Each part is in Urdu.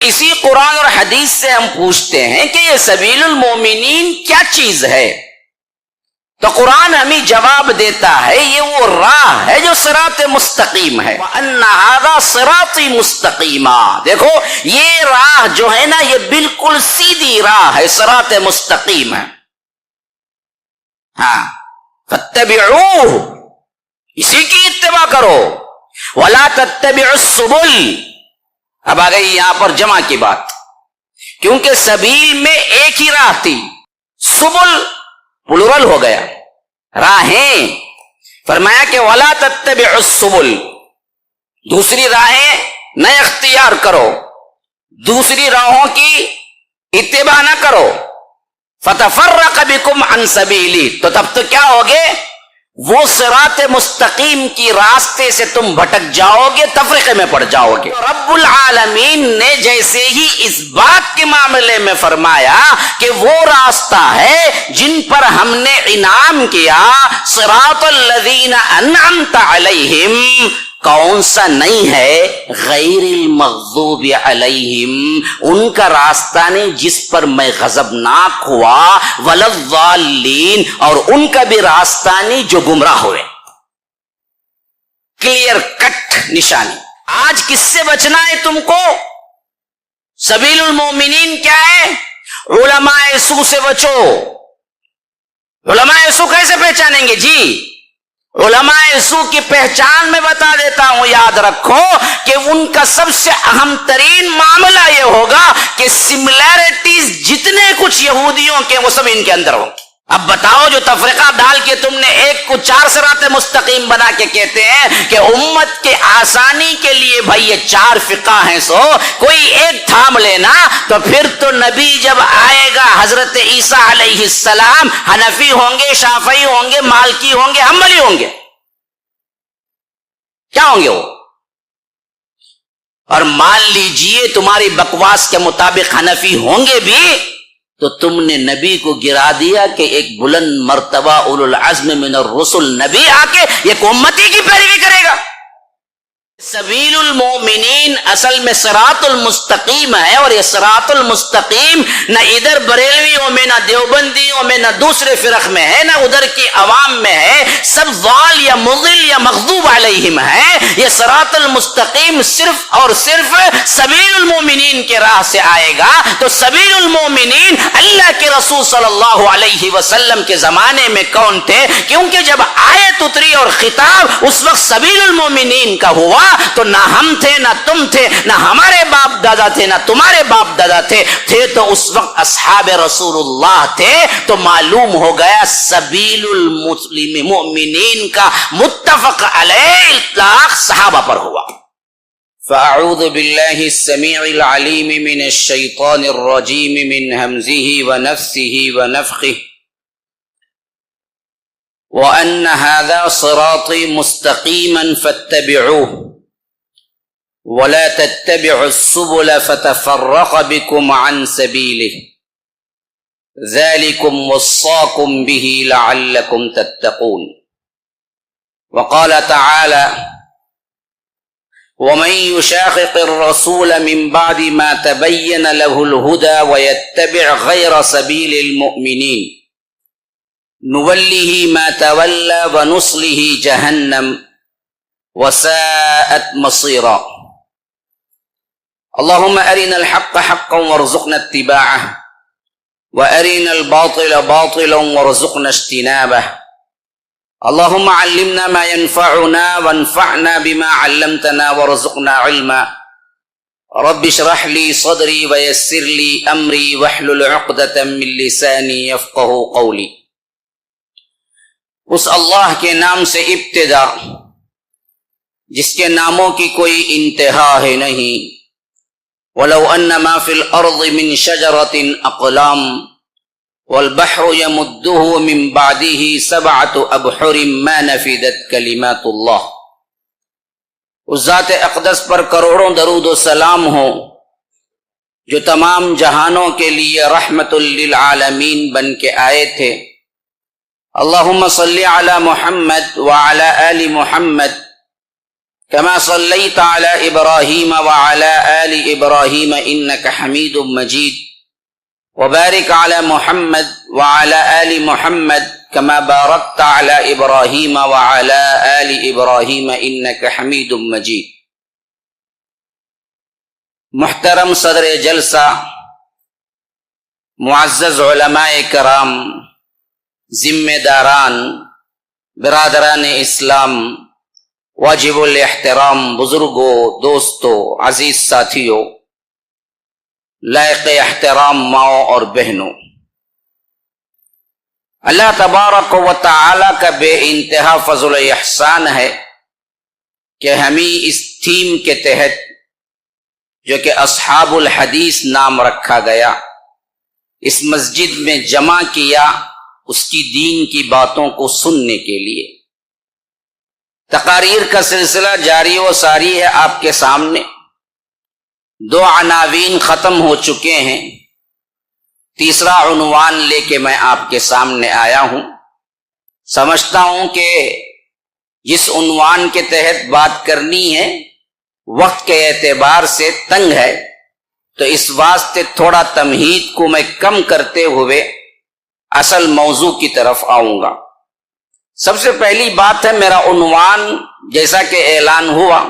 اسی قرآن اور حدیث سے ہم پوچھتے ہیں کہ یہ سبیل المومنین کیا چیز ہے، تو قرآن ہمیں جواب دیتا ہے یہ وہ راہ ہے جو صراط مستقیم ہے۔ وَأَنَّ هَذَا صِرَاطِي مُسْتَقِيمًا، دیکھو یہ راہ جو ہے نا یہ بالکل سیدھی راہ ہے، صراط مستقیم ہے۔ ہاں، فَاتَّبِعُوهُ، اسی کی اتباع کرو، وَلَا تَتَّبِعُوا السُّبُلَ، اب آ گئی یہاں پر جمع کی بات، کیونکہ سبیل میں ایک ہی راہ تھی، سبل پلورل ہو گیا، راہیں، فرمایا کہ وَلَا تَتَّبِعُوا السُّبُلَ، دوسری راہیں نہ اختیار کرو، دوسری راہوں کی اتباع نہ کرو، فَتَفَرَّقَ بِكُمْ عَنْ سَبِيلِهِ، تو تب تو کیا ہوگے، وہ صراط مستقیم کی راستے سے تم بھٹک جاؤ گے، تفریقے میں پڑ جاؤ گے۔ رب العالمین نے جیسے ہی اس بات کے معاملے میں فرمایا کہ وہ راستہ ہے جن پر ہم نے انعام کیا، صراط الذین انعمت علیہم، کون سا نہیں ہے، غیر المغضوب علیہم، ان کا راستہ نہیں جس پر میں غضبناک ہوا، ولا الضالین، اور ان کا بھی راستہ نہیں جو گمراہ ہوئے۔ کلیئر کٹ نشانی۔ آج کس سے بچنا ہے تم کو؟ سبیل المومنین کیا ہے؟ علماء سو سے بچو۔ علماء سو کیسے پہچانیں گے جی؟ علماء سو کی پہچان میں بتا دیتا ہوں، یاد رکھو کہ ان کا سب سے اہم ترین معاملہ یہ ہوگا کہ سملیرٹیز جتنے کچھ یہودیوں کے وہ سب ان کے اندر ہوں گے۔ اب بتاؤ جو تفریقہ ڈال کے تم نے ایک کو 4 صراط مستقیم بنا کے کہتے ہیں کہ امت کے آسانی کے لیے بھائی یہ 4 فقہ ہیں، سو کوئی ایک تھام لینا، تو پھر تو نبی جب آئے گا حضرت عیسیٰ علیہ السلام حنفی ہوں گے، شافعی ہوں گے، مالکی ہوں گے، حنبلی ہوں گے، کیا ہوں گے وہ؟ اور مان لیجئے تمہاری بکواس کے مطابق حنفی ہوں گے بھی، تو تم نے نبی کو گرا دیا کہ ایک بلند مرتبہ اولو العزم من الرسل نبی آ کے ایک امتی کی پیروی کرے گا۔ سبیل المومنین اصل میں صراط المستقیم ہے، اور یہ صراط المستقیم نہ ادھر بریلویوں میں، نہ دیوبندیوں میں، نہ دوسرے فرق میں ہے، نہ ادھر کی عوام میں ہے، سب ضال یا مضل یا مغضوب علیہم ہے۔ یہ صراط المستقیم صرف اور صرف سبیل المومنین کے راہ سے آئے گا۔ تو سبیل المومنین اللہ کے رسول صلی اللہ علیہ وسلم کے زمانے میں کون تھے؟ کیونکہ جب آیت اتری اور خطاب اس وقت سبیل المومنین کا ہوا، تو نہ ہم تھے، نہ تم تھے، نہ ہمارے باپ دادا تھے، نہ تمہارے باپ دادا تھے تو اس وقت اصحاب رسول اللہ تھے۔ تو معلوم ہو گیا سبیل المسلم مومنین کا متفق علیہ اطلاق صحابہ پر ہوا۔ فاعوذ باللہ السمیع العلیم من الشیطان الرجیم من ہمزہ ونفسہ ونفخہ وَأَنَّ هَذَا صِرَاطِي مُسْتَقِيمًا فَاتَّبِعُوهُ وَلَا تَتَّبِعُوا السُّبُلَ فَتَفَرَّقَ بِكُمْ عَنْ سَبِيلِهِ ذَلِكُمْ وَصَّاكُمْ بِهِ لَعَلَّكُمْ تَتَّقُونَ۔ وقال تعالى وَمَن يُشَاقِقِ الرَّسُولَ مِن بَعْدِ مَا تَبَيَّنَ لَهُ الْهُدَى وَيَتَّبِعْ غَيْرَ سَبِيلِ الْمُؤْمِنِينَ نُوَلِّهِ مَا تَوَلَّى وَنُصْلِهِ جَهَنَّمَ وَسَاءَتْ مَصِيرًا۔ اللهم أرنا الحق حقا وارزقنا اتباعه وأرنا الباطل باطلا وارزقنا اجتنابه۔ اللهم علمنا ما ينفعنا وانفعنا بما علمتنا وارزقنا علما۔ رب اشرح لي صدري ويسر لي أمري واحلل عقدة من لساني يفقهوا قولي۔ اس اللہ کے نام سے ابتدا جس کے ناموں کی کوئی انتہا ہے نہیں۔ وَلَوْ أَنَّ مَا فِي الْأَرْضِ مِنْ شَجَرَةٍ أَقْلَامٌ وَالْبَحْرُ يَمُدُّهُ مِنْ بَعْدِهِ سَبْعَةُ أَبْحُرٍ مَا نَفِدَتْ كَلِمَاتُ اللَّهِ۔ اس ذات اقدس پر کروڑوں درود و سلام ہو جو تمام جہانوں کے لیے رحمت للعالمین بن کے آئے تھے۔ اللہم صلی علی محمد وعلی آل محمد كما صليت على إبراهيم وعلى آل إبراهيم إنك حميد مجيد وبارك على محمد وعلى آل محمد كما باركت على إبراهيم وعلى آل إبراهيم إنك حميد مجيد. محترم صدر جلسہ، معزز علماء کرام، ذمہ داران، برادران اسلام، واجب الاحترام بزرگوں، دوستوں، عزیز ساتھیوں، لائق احترام ماؤں اور بہنوں، اللہ تبارک و تعالی کا بے انتہا فضل و احسان ہے کہ ہمیں اس تھیم کے تحت، جو کہ اصحاب الحدیث نام رکھا گیا، اس مسجد میں جمع کیا اس کی دین کی باتوں کو سننے کے لیے. تقاریر کا سلسلہ جاری و ساری ہے آپ کے سامنے. 2 عناوین ختم ہو چکے ہیں، تیسرا عنوان لے کے میں آپ کے سامنے آیا ہوں. سمجھتا ہوں کہ جس عنوان کے تحت بات کرنی ہے وقت کے اعتبار سے تنگ ہے، تو اس واسطے تھوڑا تمہید کو میں کم کرتے ہوئے اصل موضوع کی طرف آؤں گا. سب سے پہلی بات ہے، میرا عنوان جیسا کہ اعلان ہوا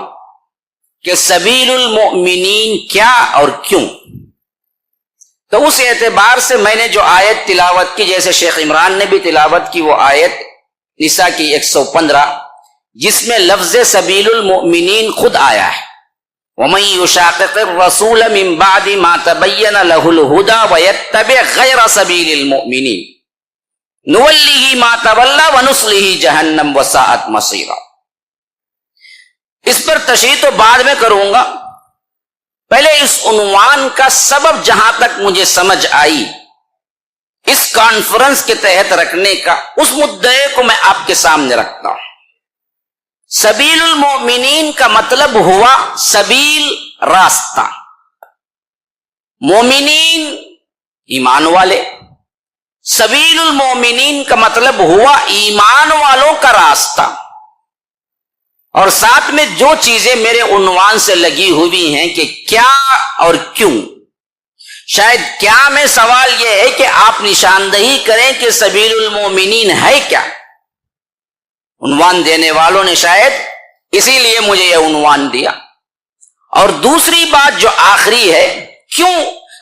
کہ سبیل المؤمنین کیا اور کیوں، تو اس اعتبار سے میں نے جو آیت تلاوت کی، جیسے شیخ عمران نے بھی تلاوت کی، وہ آیت نساء کی 115، جس میں لفظ سبیل المؤمنین خود آیا ہے. وَمَن يُشَاقِقِ الرَّسُولَ مِن بَعْدِ مَا تَبَيَّنَ لَهُ الْهُدَى وَيَتَّبِعْ غَيْرَ سَبِيلِ الْمُؤْمِنِينَ نُوَلِّهِ مَا تَوَلَّى وَنُصْلِهِ جَهَنَّمَ وَسَاءَتْ مَصِيرًا. اس پر تشریح تو بعد میں کروں گا، پہلے اس عنوان کا سبب جہاں تک مجھے سمجھ آئی اس کانفرنس کے تحت رکھنے کا، اس مدعے کو میں آپ کے سامنے رکھتا ہوں. سبیل المؤمنین کا مطلب ہوا سبیل، راستہ، مومنین ایمان والے. سبیل المؤمنین کا مطلب ہوا ایمان والوں کا راستہ. اور ساتھ میں جو چیزیں میرے عنوان سے لگی ہوئی ہیں کہ کیا اور کیوں، شاید کیا میں سوال یہ ہے کہ آپ نشاندہی کریں کہ سبیل المؤمنین ہے کیا. عنوان دینے والوں نے شاید اسی لیے مجھے یہ عنوان دیا. اور دوسری بات جو آخری ہے، کیوں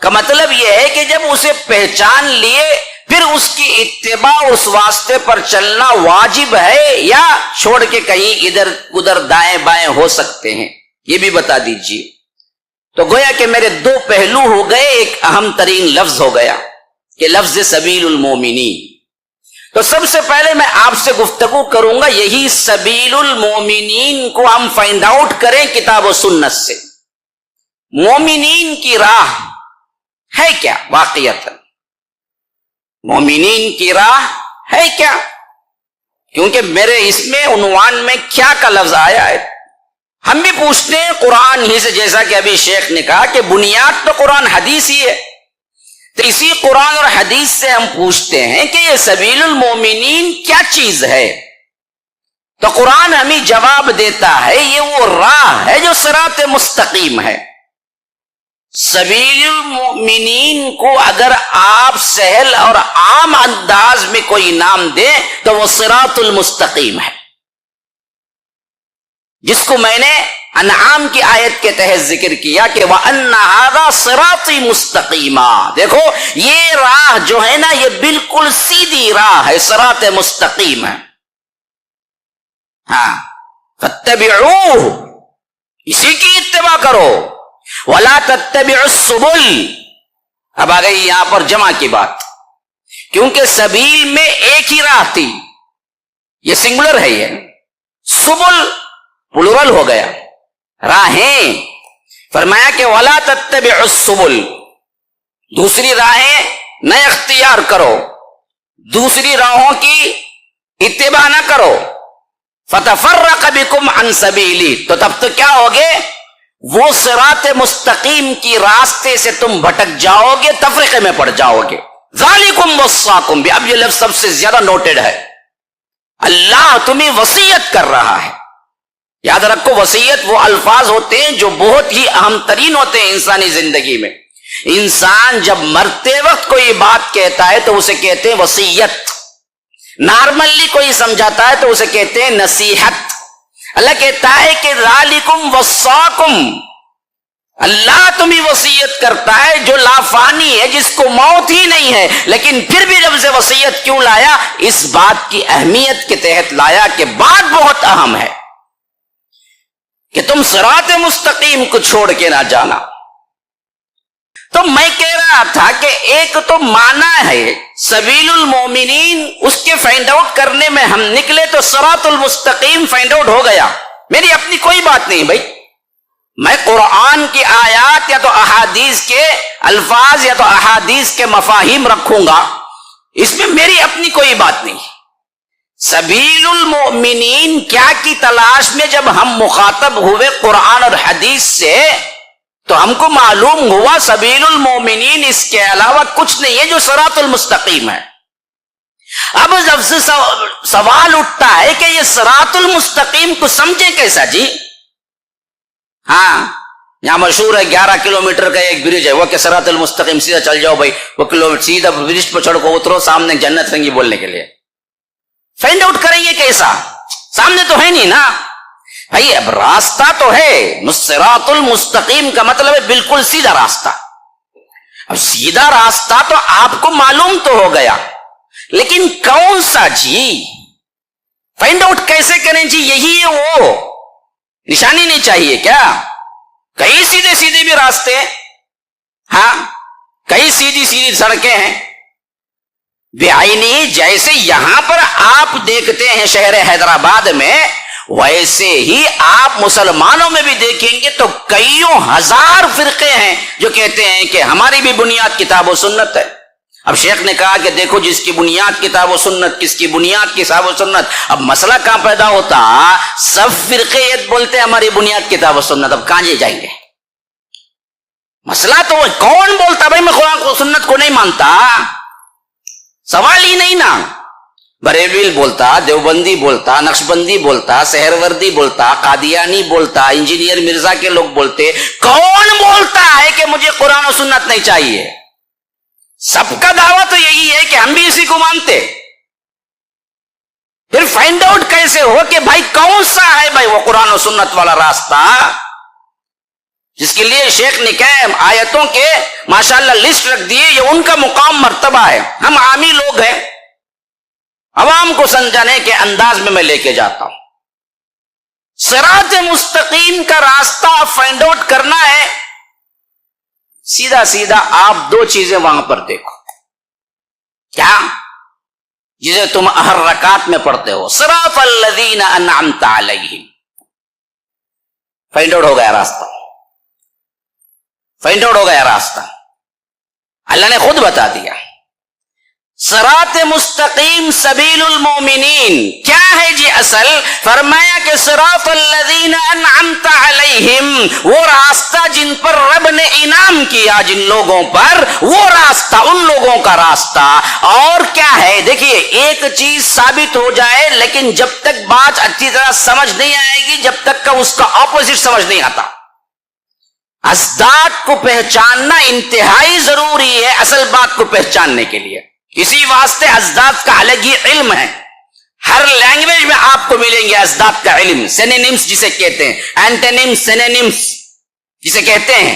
کا مطلب یہ ہے کہ جب اسے پہچان لیے پھر اس کی اتباع، اس واسطے پر چلنا واجب ہے یا چھوڑ کے کہیں ادھر ادھر دائیں بائیں ہو سکتے ہیں، یہ بھی بتا دیجئے. تو گویا کہ میرے 2 پہلو ہو گئے، ایک اہم ترین لفظ ہو گیا کہ لفظ سبیل المومنین. تو سب سے پہلے میں آپ سے گفتگو کروں گا یہی سبیل المومنین کو ہم فائنڈ آؤٹ کریں کتاب و سنت سے. مومنین کی راہ ہے کیا واقعتا؟ مومنین کی راہ ہے کیا؟ کیونکہ میرے اس میں عنوان میں کیا کا لفظ آیا ہے. ہم بھی پوچھتے ہیں قرآن ہی سے، جیسا کہ ابھی شیخ نے کہا کہ بنیاد تو قرآن حدیث ہی ہے. تو اسی قرآن اور حدیث سے ہم پوچھتے ہیں کہ یہ سبیل المومنین کیا چیز ہے. تو قرآن ہمیں جواب دیتا ہے یہ وہ راہ ہے جو صراط مستقیم ہے. سبیل المؤمنین کو اگر آپ سہل اور عام انداز میں کوئی نام دیں تو وہ صراط المستقیم ہے، جس کو میں نے انعام کی آیت کے تحت ذکر کیا کہ وَأَنَّ هَذَا صِرَاطِي مُسْتَقِيمًا. دیکھو یہ راہ جو ہے نا یہ بالکل سیدھی راہ ہے، صراط مستقیم ہے. ہاں، فَاتَّبِعُوهُ، اسی کی اتباع کرو. وَلَا تَتَّبِعُوا السُّبُلَ، اب آ گئی یہاں پر جمع کی بات، کیونکہ سبیل میں ایک ہی راہ تھی، یہ سنگولر ہے. یہ سبل پلورل ہو گیا، راہیں. فرمایا کہ وَلَا تَتَّبِعُوا السُّبُلَ، دوسری راہیں نہ اختیار کرو، دوسری راہوں کی اتباع نہ کرو. فَتَفَرَّقَ بِكُمْ عَنْ سَبِيلِهِ، تو تب تو کیا ہوگے، وہ صراط مستقیم کی راستے سے تم بھٹک جاؤ گے، تفریقے میں پڑ جاؤ گے. ذَلِكُمْ وَصَّاكُمْ بِهِ، اب یہ لفظ سب سے زیادہ نوٹڈ ہے. اللہ تمہیں وصیت کر رہا ہے، یاد رکھو وصیت وہ الفاظ ہوتے ہیں جو بہت ہی اہم ترین ہوتے ہیں انسانی زندگی میں. انسان جب مرتے وقت کوئی بات کہتا ہے تو اسے کہتے ہیں وصیت. نارملی کوئی سمجھاتا ہے تو اسے کہتے ہیں نصیحت. اللہ کہتا ہے کہ ذالکم وصاکم، اللہ تمہیں وصیت کرتا ہے جو لافانی ہے، جس کو موت ہی نہیں ہے، لیکن پھر بھی جب سے وصیت کیوں لایا؟ اس بات کی اہمیت کے تحت لایا کہ بات بہت اہم ہے کہ تم صراط مستقیم کو چھوڑ کے نہ جانا. تو میں کہہ رہا تھا کہ ایک تو معنی ہے سبیل المومنین، اس کے فائنڈ آؤٹ کرنے میں ہم نکلے تو صراط المستقیم فائنڈ آؤٹ ہو گیا. میری اپنی کوئی بات نہیں بھائی، میں قرآن کی آیات یا تو احادیث کے الفاظ یا تو احادیث کے مفاہیم رکھوں گا، اس میں میری اپنی کوئی بات نہیں. سبیل المؤمنین کیا کی تلاش میں جب ہم مخاطب ہوئے قرآن اور حدیث سے تو ہم کو معلوم ہوا سبیل المؤمنین اس کے علاوہ کچھ نہیں ہے جو صراط المستقیم ہے. اب جب سے سوال اٹھتا ہے کہ یہ صراط المستقیم کو سمجھے کیسا جی؟ ہاں یہاں مشہور ہے 11 کلومیٹر کا ایک برج ہے، وہ کہ صراط المستقیم سیدھا چل جاؤ بھائی، وہ کلومیٹر سیدھا برج پہ چڑھ کو اترو، سامنے جنت رنگی بولنے کے لیے. فائنڈ آؤٹ کریں گے کیسا؟ سامنے تو ہے نہیں نا بھائی. اب راستہ تو ہے، صراط المستقیم کا مطلب ہے بالکل سیدھا راستہ. اب سیدھا راستہ تو آپ کو معلوم تو ہو گیا، لیکن کون سا جی؟ فائنڈ آؤٹ کیسے کریں جی؟ یہی ہے وہ نشانی نہیں چاہیے کیا؟ کئی سیدھے سیدھے بھی راستے، ہاں کئی سیدھی سیدھی سڑکیں ہیں بعینی. جیسے یہاں پر آپ دیکھتے ہیں شہر حیدرآباد میں، ویسے ہی آپ مسلمانوں میں بھی دیکھیں گے تو کئیوں ہزار فرقے ہیں جو کہتے ہیں کہ ہماری بھی بنیاد کتاب و سنت ہے. اب شیخ نے کہا کہ دیکھو جس کی بنیاد کتاب و سنت، کس کی بنیاد کتاب و سنت. اب مسئلہ کہاں پیدا ہوتا؟ سب فرقے بولتے ہیں ہماری بنیاد کتاب و سنت، اب کہاں جائیں گے؟ مسئلہ تو کون بولتا بھائی میں قرآن کو سنت کو نہیں مانتا؟ سوال ہی نہیں نا. بریلوی بولتا، دیوبندی بولتا، نقشبندی بولتا، سہروردی بولتا، قادیانی بولتا، انجینئر مرزا کے لوگ بولتے، کون بولتا ہے کہ مجھے قرآن و سنت نہیں چاہیے؟ سب کا دعویٰ تو یہی ہے کہ ہم بھی اسی کو مانتے. پھر فائنڈ آؤٹ کیسے ہو کہ بھائی کون سا ہے بھائی وہ قرآن و سنت والا راستہ جس کے لیے شیخ نے کہا آیتوں کے ماشاءاللہ لسٹ رکھ دیے، یہ ان کا مقام مرتبہ ہے. ہم عامی لوگ ہیں، عوام کو سمجھانے کے انداز میں لے کے جاتا ہوں. صراط مستقیم کا راستہ فائنڈ آؤٹ کرنا ہے، سیدھا سیدھا آپ دو چیزیں وہاں پر دیکھو. کیا؟ جسے تم ہر رکعت میں پڑھتے ہو، صراط الذین انعمت علیہم. فائنڈ آؤٹ ہو گیا راستہ، فائنڈ آؤٹ ہو گیا راستہ. اللہ نے خود بتا دیا. صراط مستقیم سبیل المومنین کیا ہے جی اصل؟ فرمایا کہ صراط الذین انعمت علیہم، وہ راستہ جن پر رب نے انعام کیا، جن لوگوں پر، وہ راستہ ان لوگوں کا راستہ. اور کیا ہے دیکھیے، ایک چیز ثابت ہو جائے لیکن جب تک بات اچھی طرح سمجھ نہیں آئے گی جب تک کا اس کا اپوزٹ سمجھ نہیں آتا. ازداد کو پہچاننا انتہائی ضروری ہے اصل بات کو پہچاننے کے لیے. اسی واسطے ازداد کا الگ ہی علم ہے. ہر لینگویج میں آپ کو ملیں گے ازداد کا علم. سینونیمز جسے کہتے ہیں، اینٹونیمز، سینونیمز جسے کہتے ہیں.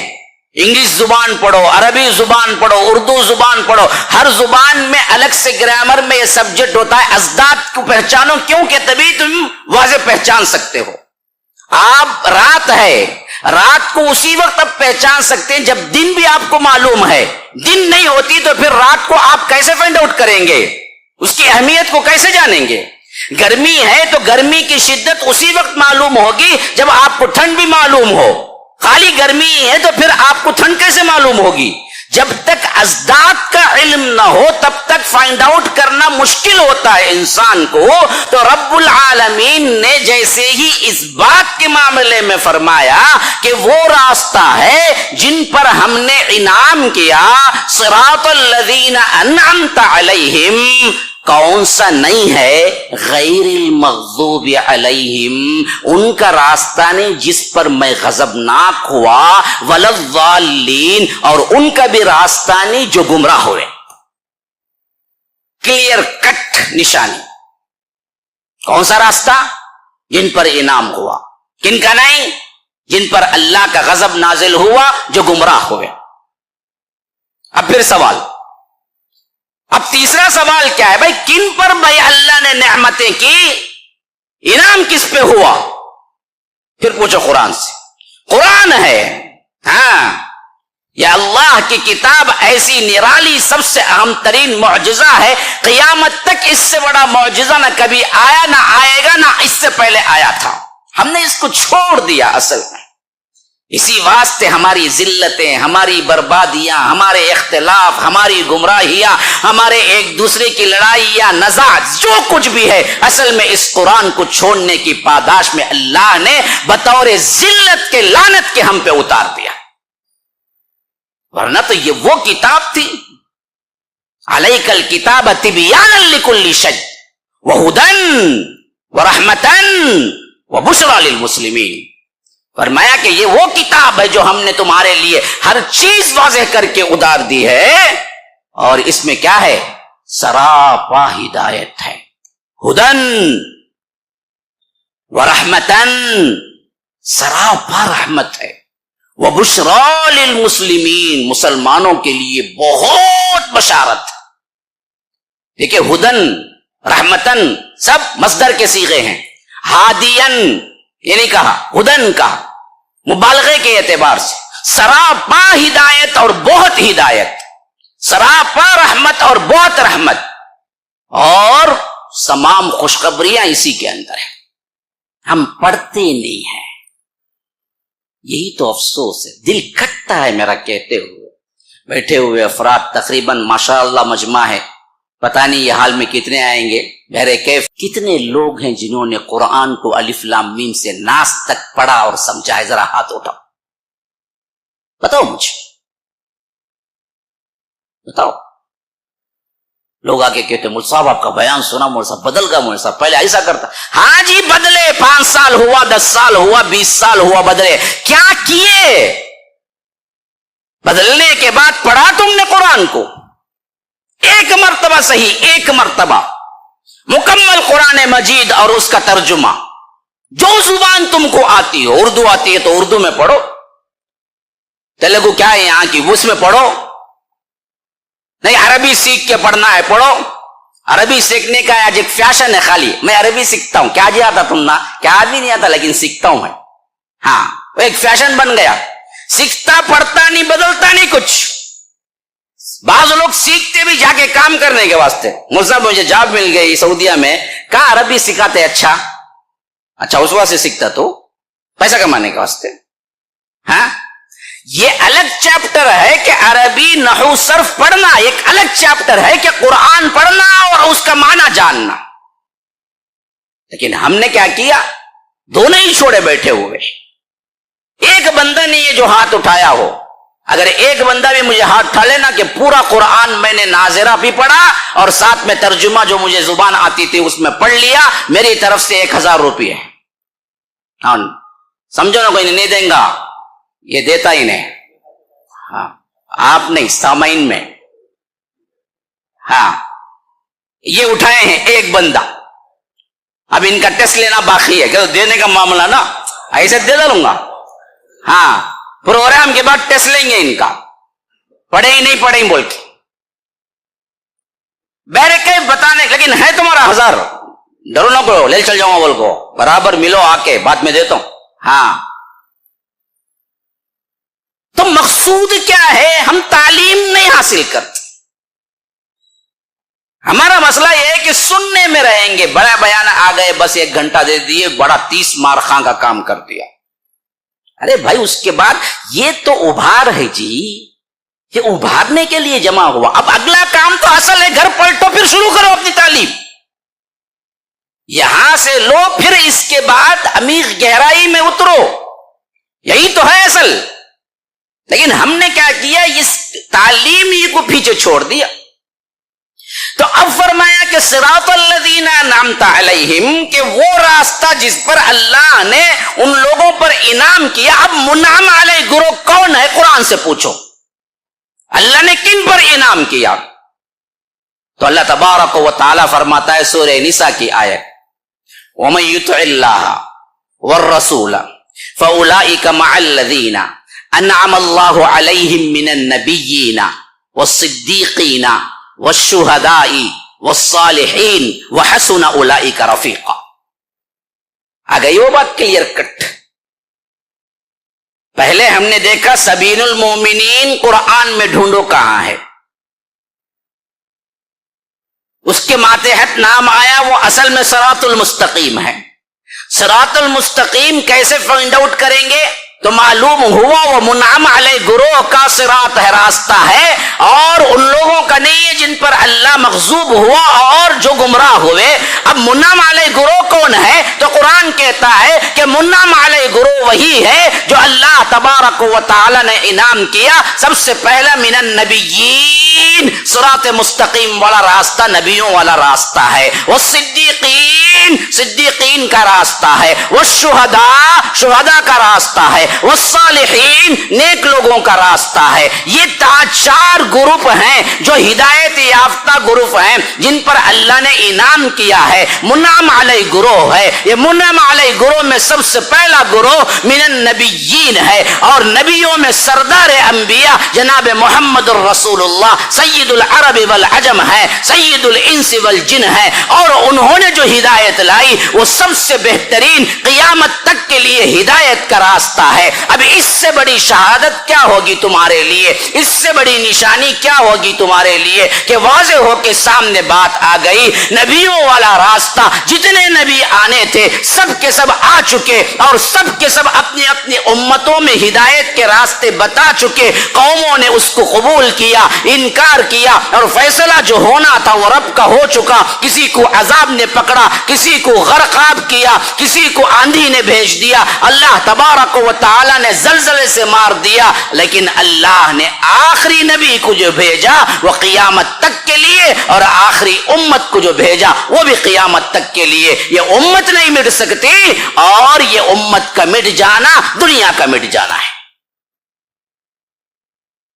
انگلش زبان پڑھو، عربی زبان پڑھو، اردو زبان پڑھو، ہر زبان میں الگ سے گرامر میں یہ سبجیکٹ ہوتا ہے. ازداد کو پہچانو، کیونکہ تبھی تم واضح پہچان سکتے ہو. آپ رات ہے، رات کو اسی وقت آپ پہچان سکتے ہیں جب دن بھی آپ کو معلوم ہے. دن نہیں ہوتی تو پھر رات کو آپ کیسے فائنڈ آؤٹ کریں گے؟ اس کی اہمیت کو کیسے جانیں گے؟ گرمی ہے تو گرمی کی شدت اسی وقت معلوم ہوگی جب آپ کو ٹھنڈ بھی معلوم ہو. خالی گرمی ہے تو پھر آپ کو ٹھنڈ کیسے معلوم ہوگی؟ جب تک ازداد کا علم نہ ہو تب تک فائنڈ آؤٹ کرنا مشکل ہوتا ہے انسان کو. تو رب العالمین نے جیسے ہی اس بات کے معاملے میں فرمایا کہ وہ راستہ ہے جن پر ہم نے انعام کیا، صراط الذین انعمت علیہم، کون سا نہیں ہے؟ غیر المغضوب علیہم، ان کا راستہ نہیں جس پر میں غضبناک ہوا، ولا الضالین، اور ان کا بھی راستہ نہیں جو گمراہ ہوئے۔ کلیئر کٹ نشانی۔ کون سا راستہ؟ جن پر انعام ہوا۔ کن کا نہیں؟ جن پر اللہ کا غضب نازل ہوا، جو گمراہ ہوئے۔ اب پھر سوال، اب تیسرا سوال کیا ہے بھائی؟ کن پر بھائی اللہ نے نعمتیں کی؟ انعام کس پہ ہوا؟ پھر پوچھو قرآن سے۔ قرآن ہے، ہاں، یا اللہ کی کتاب ایسی نرالی سب سے اہم ترین معجزہ ہے، قیامت تک اس سے بڑا معجزہ نہ کبھی آیا، نہ آئے گا، نہ اس سے پہلے آیا تھا۔ ہم نے اس کو چھوڑ دیا اصل میں۔ اسی واسطے ہماری ذلتیں، ہماری بربادیاں، ہمارے اختلاف، ہماری گمراہیاں، ہمارے ایک دوسرے کی لڑائیاں، نزاعات، جو کچھ بھی ہے، اصل میں اس قرآن کو چھوڑنے کی پاداش میں اللہ نے بطور ذلت کے، لعنت کے ہم پہ اتار دیا۔ ورنہ تو یہ وہ کتاب تھی، علیک الکتاب تبیانا لکل شیء وہدی ورحمۃ وبشری للمسلمین۔ فرمایا کہ یہ وہ کتاب ہے جو ہم نے تمہارے لیے ہر چیز واضح کر کے اتار دی ہے، اور اس میں کیا ہے؟ سراپا ہدایت ہے، ہدن ورحمتن، سراپا رحمت ہے، وبشری للمسلمین، مسلمانوں کے لیے بہت بشارت۔ دیکھیں، ہدن، رحمتن سب مصدر کے صیغے ہیں۔ ہادین یہ نہیں کہا، ہدن کہا، مبالغے کے اعتبار سے۔ سراپا ہدایت اور بہت ہدایت، سراپا رحمت اور بہت رحمت، اور تمام خوشخبریاں اسی کے اندر ہیں۔ ہم پڑھتے نہیں ہیں، یہی تو افسوس ہے۔ دل کھٹتا ہے میرا کہتے ہوئے۔ بیٹھے ہوئے افراد تقریباً ماشاءاللہ مجمع ہے، پتہ نہیں یہ حال میں کتنے آئیں گے، بہرے کیف کتنے لوگ ہیں جنہوں نے قرآن کو الف لام میم سے ناس تک پڑھا اور سمجھا ہے؟ ذرا ہاتھ اٹھاؤ، بتاؤ مجھے، بتاؤ۔ لوگ آگے کہتے مول صاحب آپ کا بیان سنا، مول صاحب بدل گیا، مول صاحب پہلے ایسا کرتا۔ ہاں جی بدلے، 5 سال ہوا، 10 سال ہوا، 20 سال ہوا، بدلے۔ کیا کیے؟ بدلنے کے بعد پڑھا تم نے قرآن کو ایک مرتبہ صحیح، ایک مرتبہ مکمل قرآن مجید اور اس کا ترجمہ، جو زبان تم کو آتی ہو، اردو آتی ہے تو اردو میں پڑھو، تیلگو کیا ہے یہاں کی، اس میں پڑھو، نہیں عربی سیکھ کے پڑھنا ہے پڑھو۔ عربی سیکھنے کا آج ایک فیشن ہے، خالی میں عربی سیکھتا ہوں، کیا جی آتا تم نا، کیا آدمی نہیں آتا لیکن سیکھتا ہوں میں، ہاں وہ ایک فیشن بن گیا، سیکھتا پڑھتا نہیں، بدلتا نہیں کچھ۔ بعض لوگ سیکھتے بھی جا کے کام کرنے کے واسطے۔ مرزا مجھے جاب مل گئی سعودیہ میں، کہا عربی سکھاتے، اچھا اس واسطے سیکھتا تو پیسہ کمانے کے واسطے؟ ہاں یہ الگ چیپٹر ہے کہ عربی نحو صرف پڑھنا، ایک الگ چیپٹر ہے کہ قرآن پڑھنا اور اس کا معنی جاننا۔ لیکن ہم نے کیا کیا؟ دونوں ہی چھوڑے بیٹھے ہوئے۔ ایک بندہ نے یہ جو ہاتھ اٹھایا ہو، اگر ایک بندہ بھی مجھے ہاتھ اٹھا لینا کہ پورا قرآن میں نے ناظرہ بھی پڑھا اور ساتھ میں ترجمہ جو مجھے زبان آتی تھی اس میں پڑھ لیا، میری طرف سے 1000 روپے ہے۔ ہاں سمجھو نا، کوئی نہیں دیں گا، یہ دیتا ہی نہیں، ہاں آپ نہیں، سامعین میں، ہاں یہ اٹھائے ہیں ایک بندہ، اب ان کا ٹیسٹ لینا باقی ہے کہ دینے کا معاملہ نا ایسے دے ڈالوں گا، ہاں پروگرام کے بعد ٹیسٹ لیں گے ان کا، پڑھے ہی نہیں پڑھے ہی بول کے بہرے کے بتانے، لیکن ہے تمہارا 1000، ڈرو نہ کرو، لے چل جاؤں گا بول کو، برابر ملو آ کے، بعد میں دیتا ہوں۔ ہاں تو مقصود کیا ہے؟ ہم تعلیم نہیں حاصل کرتے، ہمارا مسئلہ یہ ہے کہ سننے میں رہیں گے، بڑا بیان آ گئے، بس 1 گھنٹہ دے دیے، بڑا 30 مارخاں کا کام کر دیا۔ ارے بھائی اس کے بعد یہ تو ابھار ہے جی، یہ ابھارنے کے لیے جمع ہوا، اب اگلا کام تو اصل ہے، گھر پلٹو پھر شروع کرو اپنی تعلیم، یہاں سے لو، پھر اس کے بعد عمیق گہرائی میں اترو، یہی تو ہے اصل۔ لیکن ہم نے کیا کیا؟ اس تعلیم ہی کو پیچھے چھوڑ دیا۔ تو اب فرمایا کہ صراط الذین انعمت علیہم، کہ وہ راستہ جس پر اللہ نے ان لوگوں پر انعام کیا. اب منعم علیہ گروہ کون ہے؟ قرآن سے پوچھو اللہ نے کن پر انعام کیا. تو اللہ تبارک و تعالی فرماتا ہے سورہ نساء کی آیت، وَمَن يُطِعِ اللَّهَ وَالرَّسُولَ فَأُولَٰئِكَ مَعَ الَّذِينَ أَنْعَمَ اللَّهُ عَلَيْهِم مِّنَ النَّبِيِّينَ وَالصِّدِّيقِينَ وَالشُّهَدَاءِ وَالصَّالِحِينَ وَحَسُنَ أُولَٰئِكَ رَفِيقًا. آ گئی وہ بات کلیئر کٹ. پہلے ہم نے دیکھا سبیل المومنین قرآن میں ڈھونڈو کہاں ہے، اس کے ماتحت نام آیا، وہ اصل میں صراط المستقیم ہے. صراط المستقیم کیسے فائنڈ آؤٹ کریں گے؟ تو معلوم ہوا وہ منعم علیہ گروہ کا صراط ہے، راستہ ہے، اور ان لوگوں کا نہیں ہے جن پر اللہ مغضوب ہوا اور جو گمراہ ہوئے. اب منعم علیہ گروہ کون ہے؟ تو قرآن کہتا ہے کہ منعم علیہ گروہ وہی ہے جو اللہ تبارک و تعالی نے انعام کیا. سب سے پہلا من النبیین، صراط مستقیم والا راستہ نبیوں والا راستہ ہے. والصدیقین، صدیقین کا راستہ ہے. والشہداء، شہداء کا راستہ ہے. والصالحین، نیک لوگوں کا راستہ ہے. یہ چار گروپ ہیں جو ہدایت یافتہ گروپ ہیں جن پر اللہ نے انعام کیا ہے. منعم علیہ گروہ ہے. یہ منعم علیہ گروہ میں سب سے پہلا گروہ من النبیین ہے، اور نبیوں میں سردار انبیاء جناب محمد الرسول اللہ سید العرب والعجم ہے، سید الانس والجن ہے. اور انہوں نے جو ہدایت لائی وہ سب سے بہترین قیامت تک کے لیے ہدایت کا راستہ ہے. اب اس سے بڑی شہادت کیا ہوگی تمہارے لیے، اس سے بڑی نشانی کیا ہوگی تمہارے لیے کہ واضح ہو کے سامنے بات آ گئی. نبیوں والا راستہ جتنے نبی آنے تھے سب کے سب آ چکے، اور سب کے سب اپنی اپنی امتوں میں ہدایت کے راستے بتا چکے. قوموں نے اس کو قبول کیا، انکار کیا، اور فیصلہ جو ہونا تھا وہ رب کا ہو چکا. کسی کو عذاب نے پکڑا، کسی کو غرقاب کیا، کسی کو آندھی نے بھیج دیا، اللہ تبارک و تعالی نے زلزلے سے مار دیا. لیکن اللہ نے آخری نبی کو جو بھیجا وہ قیامت تک کے لیے، اور آخری امت کو جو بھیجا وہ بھی قیامت تک کے لیے. یہ امت نہیں مٹ سکتی، اور یہ امت کا مٹ جانا دنیا کا مٹ جانا ہے.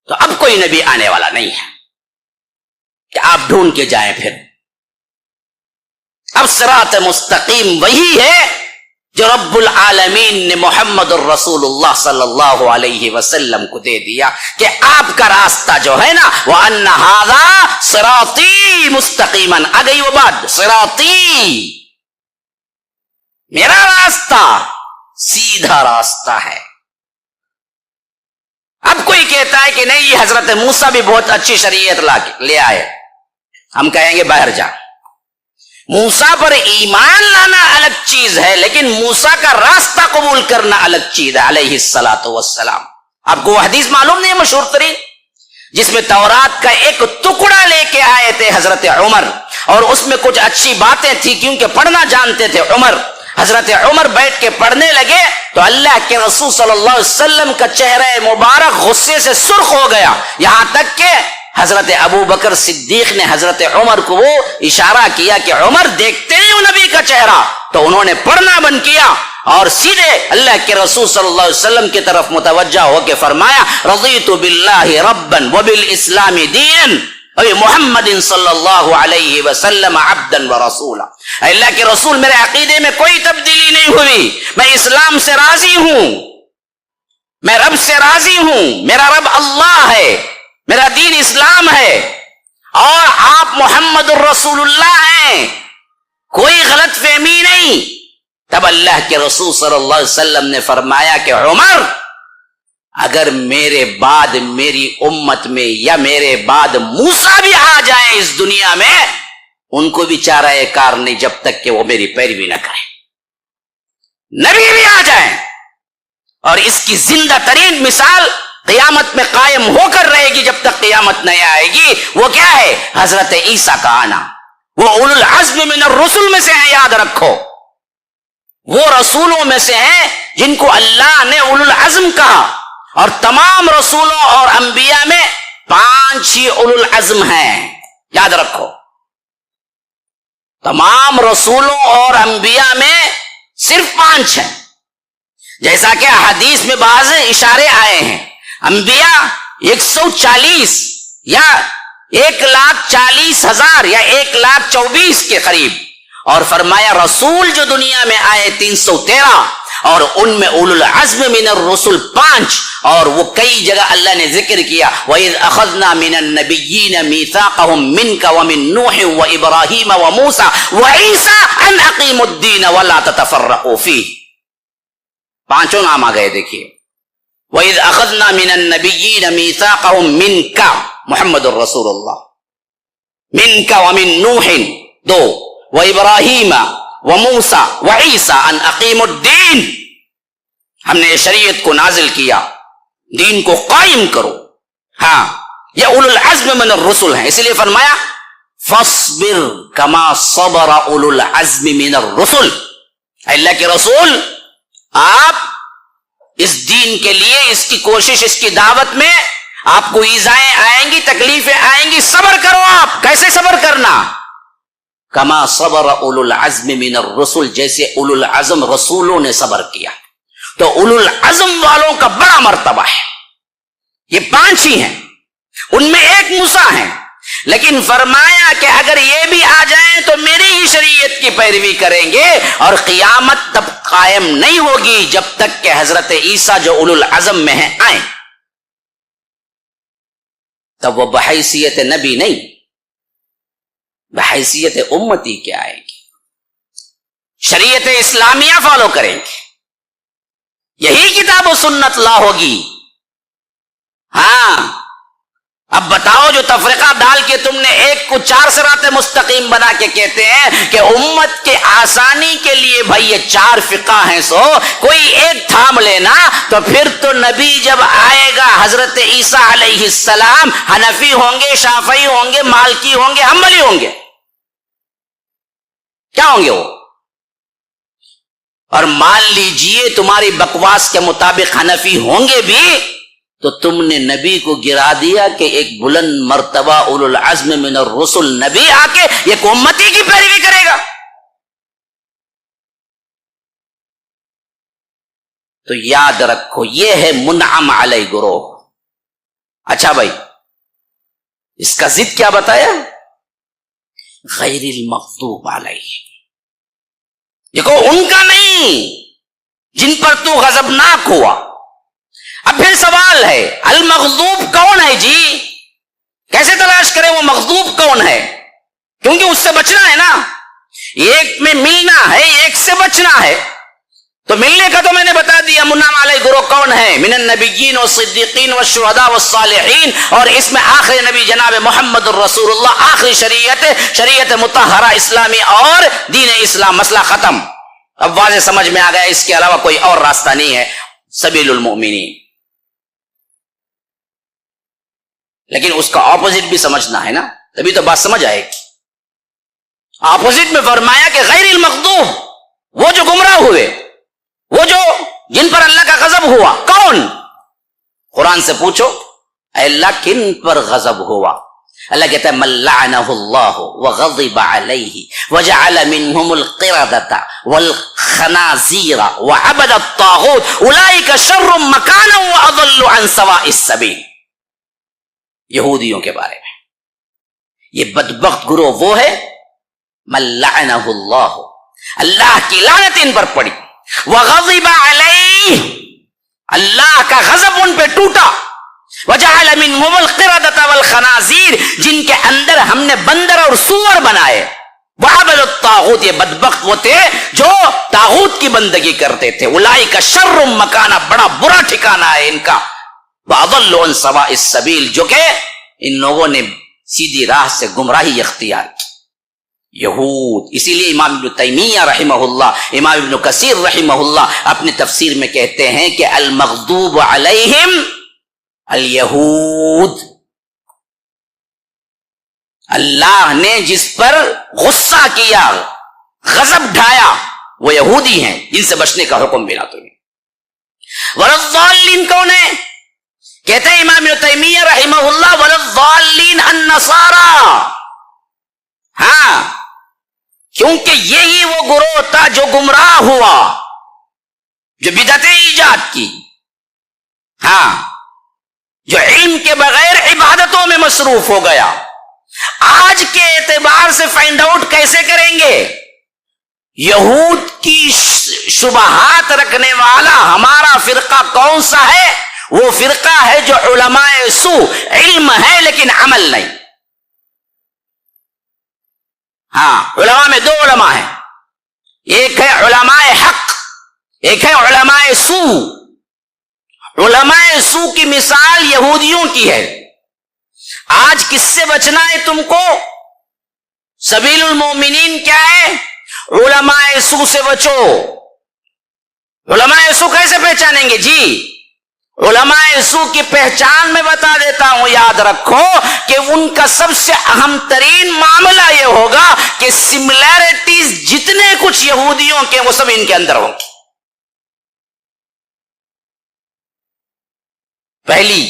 تو اب کوئی نبی آنے والا نہیں ہے کہ آپ ڈھونڈ کے جائیں. پھر اب صراط مستقیم وہی ہے جو رب العالمین نے محمد الرسول اللہ صلی اللہ علیہ وسلم کو دے دیا کہ آپ کا راستہ جو ہے نا، وَأَنَّ هَذَا صِرَاطِي مُسْتَقِيمًا. آ گئی وہ بات، صراطی، میرا راستہ سیدھا راستہ ہے. اب کوئی کہتا ہے کہ نہیں یہ حضرت موسیٰ بھی بہت اچھی شریعت لے آئے، ہم کہیں گے باہر جا. موسیٰ پر ایمان لانا الگ چیز ہے، لیکن موسیٰ کا راستہ قبول کرنا الگ چیز ہے علیہ الصلاۃ والسلام. آپ کو وہ حدیث معلوم نہیں ہے مشہور ترین، جس میں تورات کا ایک ٹکڑا لے کے آئے تھے حضرت عمر، اور اس میں کچھ اچھی باتیں تھی کیونکہ پڑھنا جانتے تھے عمر. حضرت عمر بیٹھ کے پڑھنے لگے تو اللہ کے رسول صلی اللہ علیہ وسلم کا چہرہ مبارک غصے سے سرخ ہو گیا، یہاں تک کہ حضرت ابو بکر صدیق نے حضرت عمر کو وہ اشارہ کیا کہ عمر دیکھتے نہیں ہو نبی کا چہرہ. تو انہوں نے پڑھنا بند کیا اور سیدھے اللہ کے رسول صلی اللہ علیہ وسلم کی طرف متوجہ ہو کے فرمایا رضیت باللہ ربا وبالاسلام دینا محمد صلی اللہ علیہ وسلم عبدا ورسولا. اللہ کے رسول میرے عقیدے میں کوئی تبدیلی نہیں ہوئی، میں اسلام سے راضی ہوں، میں رب سے راضی ہوں، میرا رب اللہ ہے، میرا دین اسلام ہے، اور آپ محمد الرسول اللہ ہیں، کوئی غلط فہمی نہیں. تب اللہ کے رسول صلی اللہ علیہ وسلم نے فرمایا کہ عمر، اگر میرے بعد میری امت میں یا میرے بعد موسیٰ بھی آ جائیں اس دنیا میں، ان کو بھی چارہ کار نہیں جب تک کہ وہ میری پیروی نہ کریں. نبی بھی آ جائیں، اور اس کی زندہ ترین مثال قیامت میں قائم ہو کر رہے گی جب تک قیامت نہیں آئے گی. وہ کیا ہے؟ حضرت عیسیٰ کا آنا. وہ اولو العزم من الرسل میں سے ہیں، یاد رکھو، وہ رسولوں میں سے ہیں جن کو اللہ نے اولو العزم کہا، اور تمام رسولوں اور انبیاء میں 5 ہی اولو العزم ہیں، یاد رکھو. تمام رسولوں اور انبیاء میں صرف 5 ہیں، جیسا کہ حدیث میں بعض اشارے آئے ہیں۔ انبیاء 140 یا 1,40,000 یا 1,24,000 کے قریب، اور فرمایا رسول جو دنیا میں آئے 313، اور ان میں اولو العزم من الرسل 5، اور وہ کئی جگہ اللہ نے ذکر کیا وَإِذْ أَخَذْنَا مِنَ النَّبِيِّينَ مِيثَاقَهُمْ مِنْكَ وَمِن نُوحٍ وَإِبْرَاهِيمَ وَمُوسَى وَعِيسَىٰ أَنْ أَقِيمُوا الدِّينَ وَلَا تَتَفَرَّقُوا فِيهِ، 5 نام آ گئے۔ دیکھیے وَإِذْ أَخَذْنَا مِنَ النَّبِيِّينَ مِيثَاقَهُمْ مِنْكَ محمد الرسول اللہ، مِنْكَ وَمِن نُوحٍ 2 وَإِبْرَاهِيمَ وَمُوسَى وَعِيسَىٰ أَنْ أَقِيمُوا الدِّينَ، ہم نے شریعت کو نازل کیا، دین کو قائم کرو۔ ہاں یہ اولو العزم من الرسل ہیں، اس لیے فرمایا فَاصْبِرْ كَمَا صَبَرَ اولو العزم من الرسل، اللہ کے رسول آپ اس دین کے لیے، اس کی کوشش، اس کی دعوت میں آپ کو ایذائیں آئیں گی، تکلیفیں آئیں گی، صبر کرو۔ آپ کیسے صبر کرنا؟ کما صبر اولو العزم من الرسل، جیسے اولو العزم رسولوں نے صبر کیا۔ تو اولو العزم والوں کا بڑا مرتبہ ہے، یہ 5 ہی ہیں، ان میں ایک موسیٰ ہیں، لیکن فرمایا کہ اگر یہ بھی آ جائیں تو میری ہی شریعت کی پیروی کریں گے، اور قیامت تب قائم نہیں ہوگی جب تک کہ حضرت عیسیٰ جو اولو العزم میں ہیں آئیں۔ تب وہ بحیثیت نبی نہیں، بحیثیت امتی کیا آئے گی، شریعت اسلامیہ فالو کریں گے، یہی کتاب و سنت لا ہوگی۔ ہاں اب بتاؤ، جو تفرقہ ڈال کے تم نے ایک کو 4 صراط مستقیم بنا کے کہتے ہیں کہ امت کے آسانی کے لیے بھائی یہ 4 فقہ ہیں، سو کوئی ایک تھام لینا، تو پھر تو نبی جب آئے گا حضرت عیسیٰ علیہ السلام حنفی ہوں گے، شافعی ہوں گے، مالکی ہوں گے، حنبلی ہوں گے، کیا ہوں گے وہ؟ اور مان لیجئے تمہاری بکواس کے مطابق حنفی ہوں گے بھی، تو تم نے نبی کو گرا دیا کہ ایک بلند مرتبہ اولو العزم من الرسل نبی آ کے ایک امتی کی پیروی کرے گا۔ تو یاد رکھو یہ ہے منعم علیہ گروہ۔ اچھا بھائی، اس کا ضد کیا بتایا؟ غیر المغضوب علیہ، دیکھو ان کا نہیں، جن پر تو غضبناک ہوا۔ اب پھر سوال ہے المغضوب کون ہے جی؟ کیسے تلاش کریں وہ مغضوب کون ہے؟ کیونکہ اس سے بچنا ہے نا، ایک میں ملنا ہے، ایک سے بچنا ہے۔ تو ملنے کا تو میں نے بتا دیا، منعم علیہ گروہ کون ہے؟ من النبیین والصدیقین والشہداء والصالحین، اور اس میں آخری نبی جناب محمد الرسول اللہ، آخری شریعت مطہرہ اسلامی اور دین اسلام، مسئلہ ختم۔ اب واضح سمجھ میں آ گیا، اس کے علاوہ کوئی اور راستہ نہیں ہے، سبیل المؤمنین۔ لیکن اس کا اپوزٹ بھی سمجھنا ہے نا، تبھی تو بات سمجھ آئے گی۔ اپوزٹ میں فرمایا کہ غیر المغضوب، وہ جو گمراہ ہوئے، وہ جو جن پر اللہ کا غضب ہوا، کون؟ قرآن سے پوچھو اے اللہ کن پر غضب ہوا؟ اللہ کہتا ہے من لعنہ اللہ وغضب علیہ وجعل منہم القردۃ والخنازیر وعبد الطاغوت اولئک شر مکانا واضل عن سواء السبیل۔ یہودیوں کے بارے میں یہ بدبخت گروہ وہ ہے من لعنہ اللہ، اللہ کی لعنت ان پر پڑی، وغضب علیہ، اللہ کا غضب ان پہ ٹوٹا، وجعل منہم القردۃ والخنازیر، جن کے اندر ہم نے بندر اور سور بنائے، وعبد الطاغوت، یہ بدبخت وہ تھے جو طاغوت کی بندگی کرتے تھے، اولئک شر مکانا، بڑا برا ٹھکانہ ہے ان کا، وَأَضَلُّ عَنْ سَوَاءِ السَّبِيلِ، جو کہ ان لوگوں نے سیدھی راہ سے گمراہی اختیار کی۔ یہود، اسی لیے امام ابن تیمیہ رحمہ اللہ، امام ابن کثیر رحمہ اللہ اپنی تفسیر میں کہتے ہیں کہ المغضوب علیہم الیہود، اللہ نے جس پر غصہ کیا، غضب ڈھایا، وہ یہودی ہیں، جن سے بچنے کا حکم ملا تمہیں۔ وَلَضَّالِّينَ کون ہے؟ کہتے ہیں امام ابن تیمیہ رحمہ اللہ وَلَضَّالِّينَ النَّصَارَى، ہاں کیونکہ یہی وہ گروہ تھا جو گمراہ ہوا، جو بدعتیں ایجاد کی، ہاں، جو علم کے بغیر عبادتوں میں مصروف ہو گیا۔ آج کے اعتبار سے فائنڈ آؤٹ کیسے کریں گے؟ یہود کی شبہات رکھنے والا ہمارا فرقہ کون سا ہے؟ وہ فرقہ ہے جو علماء سو، علم ہے لیکن عمل نہیں۔ ہاں، علماء میں دو علماء ہیں، ایک ہے علماء حق، ایک ہے علماء سو۔ علماء سو کی مثال یہودیوں کی ہے۔ آج کس سے بچنا ہے تم کو؟ سبیل المومنین کیا ہے؟ علماء سو سے بچو۔ علماء سو کیسے پہچانیں گے جی؟ علماء سو کی پہچان میں بتا دیتا ہوں، یاد رکھو کہ ان کا سب سے اہم ترین معاملہ یہ ہوگا کہ سملیرٹیز جتنے کچھ یہودیوں کے وہ سب ان کے اندر ہوں گی۔ پہلی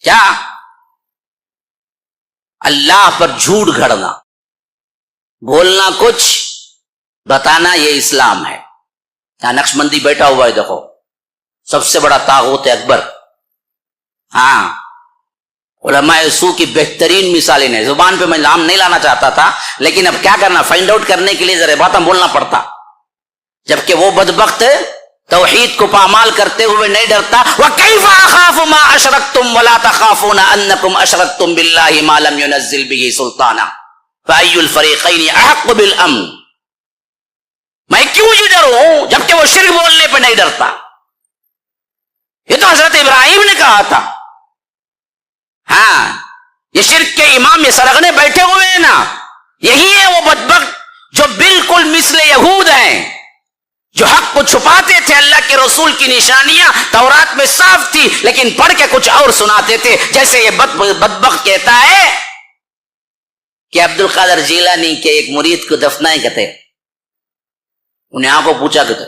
کیا؟ اللہ پر جھوٹ گھڑنا، بولنا کچھ، بتانا یہ اسلام ہے۔ یہاں نقشبندی بیٹھا ہوا ہے، دیکھو، سب سے بڑا طاغوت اکبر۔ ہاں، علماء سو کی بہترین مثالیں ہیں۔ زبان پہ میں نام نہیں لانا چاہتا تھا، لیکن اب کیا کرنا، فائنڈ آؤٹ کرنے کے لیے ذرا باتیں بولنا پڑتا۔ جبکہ وہ بدبخت توحید کو پامال کرتے ہوئے نہیں ڈرتا۔ وَكَيْفَ أَخَافُ مَا أَشْرَكْتُمْ وَلَا تَخَافُونَ أَنَّكُمْ أَشْرَكْتُمْ بِاللَّهِ مَا لَمْ يُنَزِّلْ بِهِ سُلْطَانًا فَأَيُّ الْفَرِيقَيْنِ أَحَقُّ بِالْأَمْنِ۔ میں کیوں جی ڈروں جبکہ وہ شرک بولنے پہ نہیں ڈرتا؟ یہ تو حضرت ابراہیم نے کہا تھا۔ ہاں، یہ شرک کے امام یہ سرغنے بیٹھے ہوئے ہیں نا، یہی ہے وہ بدبخت جو بالکل مثل یہود ہیں، جو حق کو چھپاتے تھے۔ اللہ کے رسول کی نشانیاں تورات میں صاف تھی، لیکن پڑھ کے کچھ اور سناتے تھے۔ جیسے یہ بدبخت کہتا ہے کہ عبد القادر جیلانی کے ایک مرید کو دفنائے کہتے، انہیں آنکھوں پوچھا کہتے،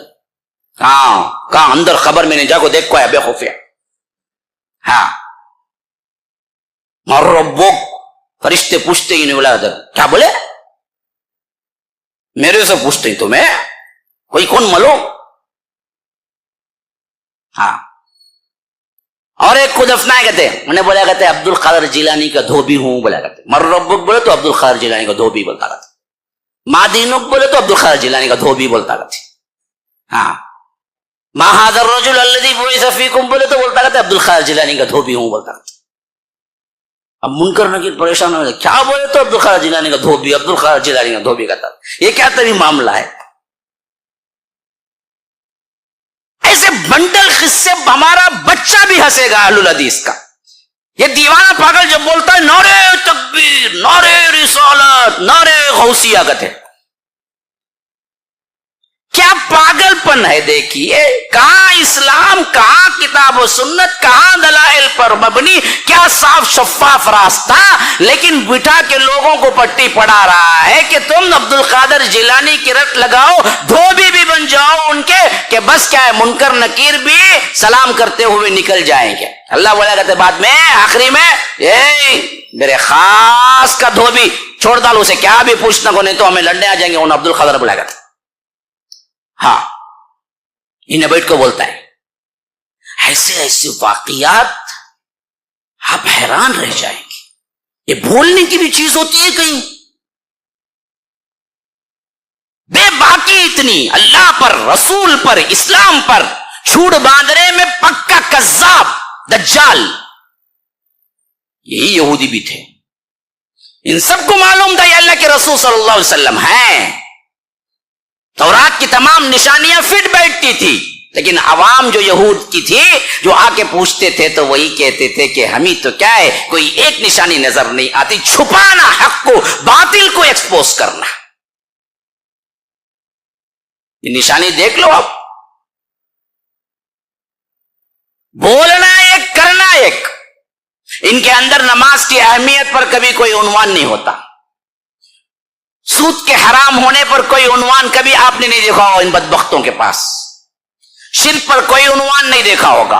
کہاں اندر خبر میں نے جا کو دیکھو ہے بے خوفیہ۔ ہاں، اور ربک، فرشتے پوچھتے ہی نہیں، بولا کیا بولے؟ میرے سے پوچھتے ہی تمہیں کوئی کون ملو؟ ہاں، اور ایک کو دفنائے کہتے، انہیں بولا کہتے عبد القادر جیلانی کا دھوبی ہوں، بولا کہتے۔ مر ربک بولے تو عبد القادر جیلانی کا دھوبی بولتا کہتے۔ ما دینک بولے تو عبد القادر جیلانی کا دھوبی بولتا کہتے۔ ہاں، ما ھذا الرجل الذی بعث فیکم بولے تو بولتا کہتے عبد القادر جیلانی کا دھوبی ہوں بولتا کہتے۔ اب منکر نکیر پریشان ہو جائے، کیا بولے تو عبد القادر جیلانی کا دھوبی، عبد القادر جیلانی کا دھوبی کہتا۔ یہ کیا تری معاملہ ہے؟ ایسے بنڈل قصے ہمارا بچہ بھی ہنسے گا اہل الحدیث کا۔ یہ دیوانہ پاگل جو بولتا ہے نعرے تکبیر، نعرے رسالت، نعرے غوثیہ کہتے، کیا پاگل پن ہے؟ دیکھیے کہاں اسلام، کہاں کتاب و سنت، کہاں دلائل پر مبنی، کیا صاف شفاف راستہ، لیکن بٹھا کے لوگوں کو پٹی پڑھا رہا ہے کہ تم عبد القادر جیلانی کی رٹ لگاؤ، دھوبی بھی بن جاؤ ان کے، کہ بس کیا ہے، منکر نکیر بھی سلام کرتے ہوئے نکل جائیں گے۔ اللہ بولا کہتے بعد میں آخری میں، میرے خاص کا دھوبی چھوڑ ڈالو، اسے کیا بھی پوچھنا کو، نہیں تو ہمیں لڑنے آ جائیں گے۔ انہوں عبد القادر بولا کرتے۔ ہاں، انہیں بیٹھ کو بولتا ہے۔ ایسے ایسے واقعات آپ حیران رہ جائیں گے۔ یہ بولنے کی بھی چیز ہوتی ہے کہیں؟ بے باکی اتنی اللہ پر، رسول پر، اسلام پر چھوٹ باندھنے میں پکا کذاب دجال۔ یہی یہودی بھی تھے، ان سب کو معلوم تھا یہ اللہ کے رسول صلی اللہ علیہ وسلم ہیں۔ تورات کی تمام نشانیاں فٹ بیٹھتی تھی، لیکن عوام جو یہود کی تھی، جو آ کے پوچھتے تھے تو وہی کہتے تھے کہ ہمیں تو کیا ہے، کوئی ایک نشانی نظر نہیں آتی۔ چھپانا حق کو، باطل کو ایکسپوز کرنا۔ یہ نشانی دیکھ لو آپ، بولنا ایک، کرنا ایک۔ ان کے اندر نماز کی اہمیت پر کبھی کوئی عنوان نہیں ہوتا، سود کے حرام ہونے پر کوئی عنوان کبھی آپ نے نہیں دیکھا ہوگا ان بدبختوں کے پاس، شرک پر کوئی عنوان نہیں دیکھا ہوگا،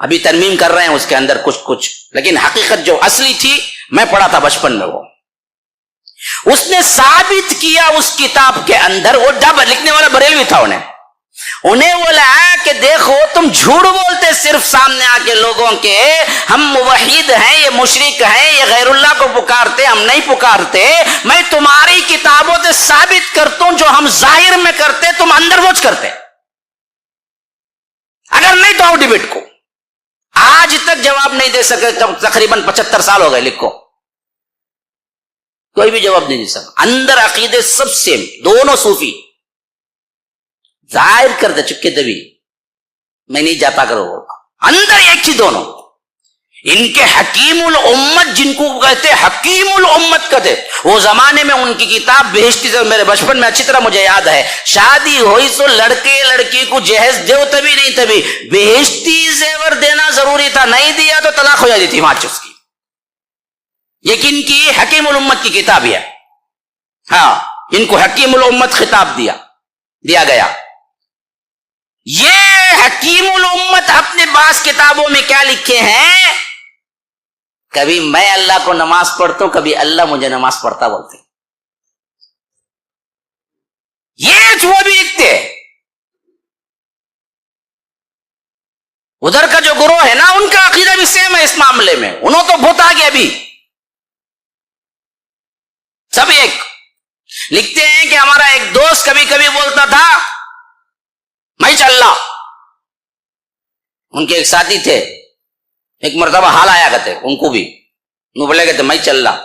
ابھی ترمیم کر رہے ہیں اس کے اندر کچھ، لیکن حقیقت جو اصلی تھی میں پڑھا تھا بچپن میں، وہ اس نے ثابت کیا اس کتاب کے اندر. وہ جب لکھنے والا بریلوی تھا، انہیں بولا کہ دیکھو تم جھوٹ بولتے صرف سامنے آ کے لوگوں کے، ہم موحد ہیں، یہ مشرک ہیں، یہ غیر اللہ کو پکارتے، ہم نہیں پکارتے. میں تمہاری کتابوں سے ثابت کرتا ہوں جو ہم ظاہر میں کرتے تم اندر بوجھ کرتے. اگر نہیں تو آؤ ڈیبیٹ کو. آج تک جواب نہیں دے سکے، تقریباً 75 سال ہو گئے، لکھو. کوئی بھی جواب نہیں دے سکا. اندر عقیدے سب سیم، دونوں صوفی ظاہر کر دے چکے دبی میں نہیں جاتا کرو، اندر ایک ہی دونوں. ان کے حکیم الامت جن کو کہتے حکیم الامت کہتے، وہ زمانے میں ان کی کتاب بہشتی سے، میرے بچپن میں اچھی طرح مجھے یاد ہے، شادی ہوئی تو لڑکے لڑکی کو جہیز دو تبھی نہیں تبھی بہشتی زیور دینا ضروری تھا، نہیں دیا تو طلاق ہو جاتی تھی وہاں اس کی. یہ کن کی؟ حکیم الامت کی کتاب ہے. ہاں، ان کو حکیم الامت خطاب دیا گیا. یہ حکیم الامت اپنے بعض کتابوں میں کیا لکھے ہیں؟ کبھی میں اللہ کو نماز پڑھتا ہوں، کبھی اللہ مجھے نماز پڑھتا بولتے. یہ وہ بھی لکھتے. ادھر کا جو گروہ ہے نا، ان کا عقیدہ بھی سیم ہے اس معاملے میں. انہوں تو بہت آگے ابھی سب ایک لکھتے ہیں کہ ہمارا ایک دوست کبھی کبھی بولتا تھا میں چل رہا. ان کے ایک ساتھی تھے، ایک مرتبہ حال آیا کرتے ان کو بھی، وہ بولے کہتے میں چل رہا.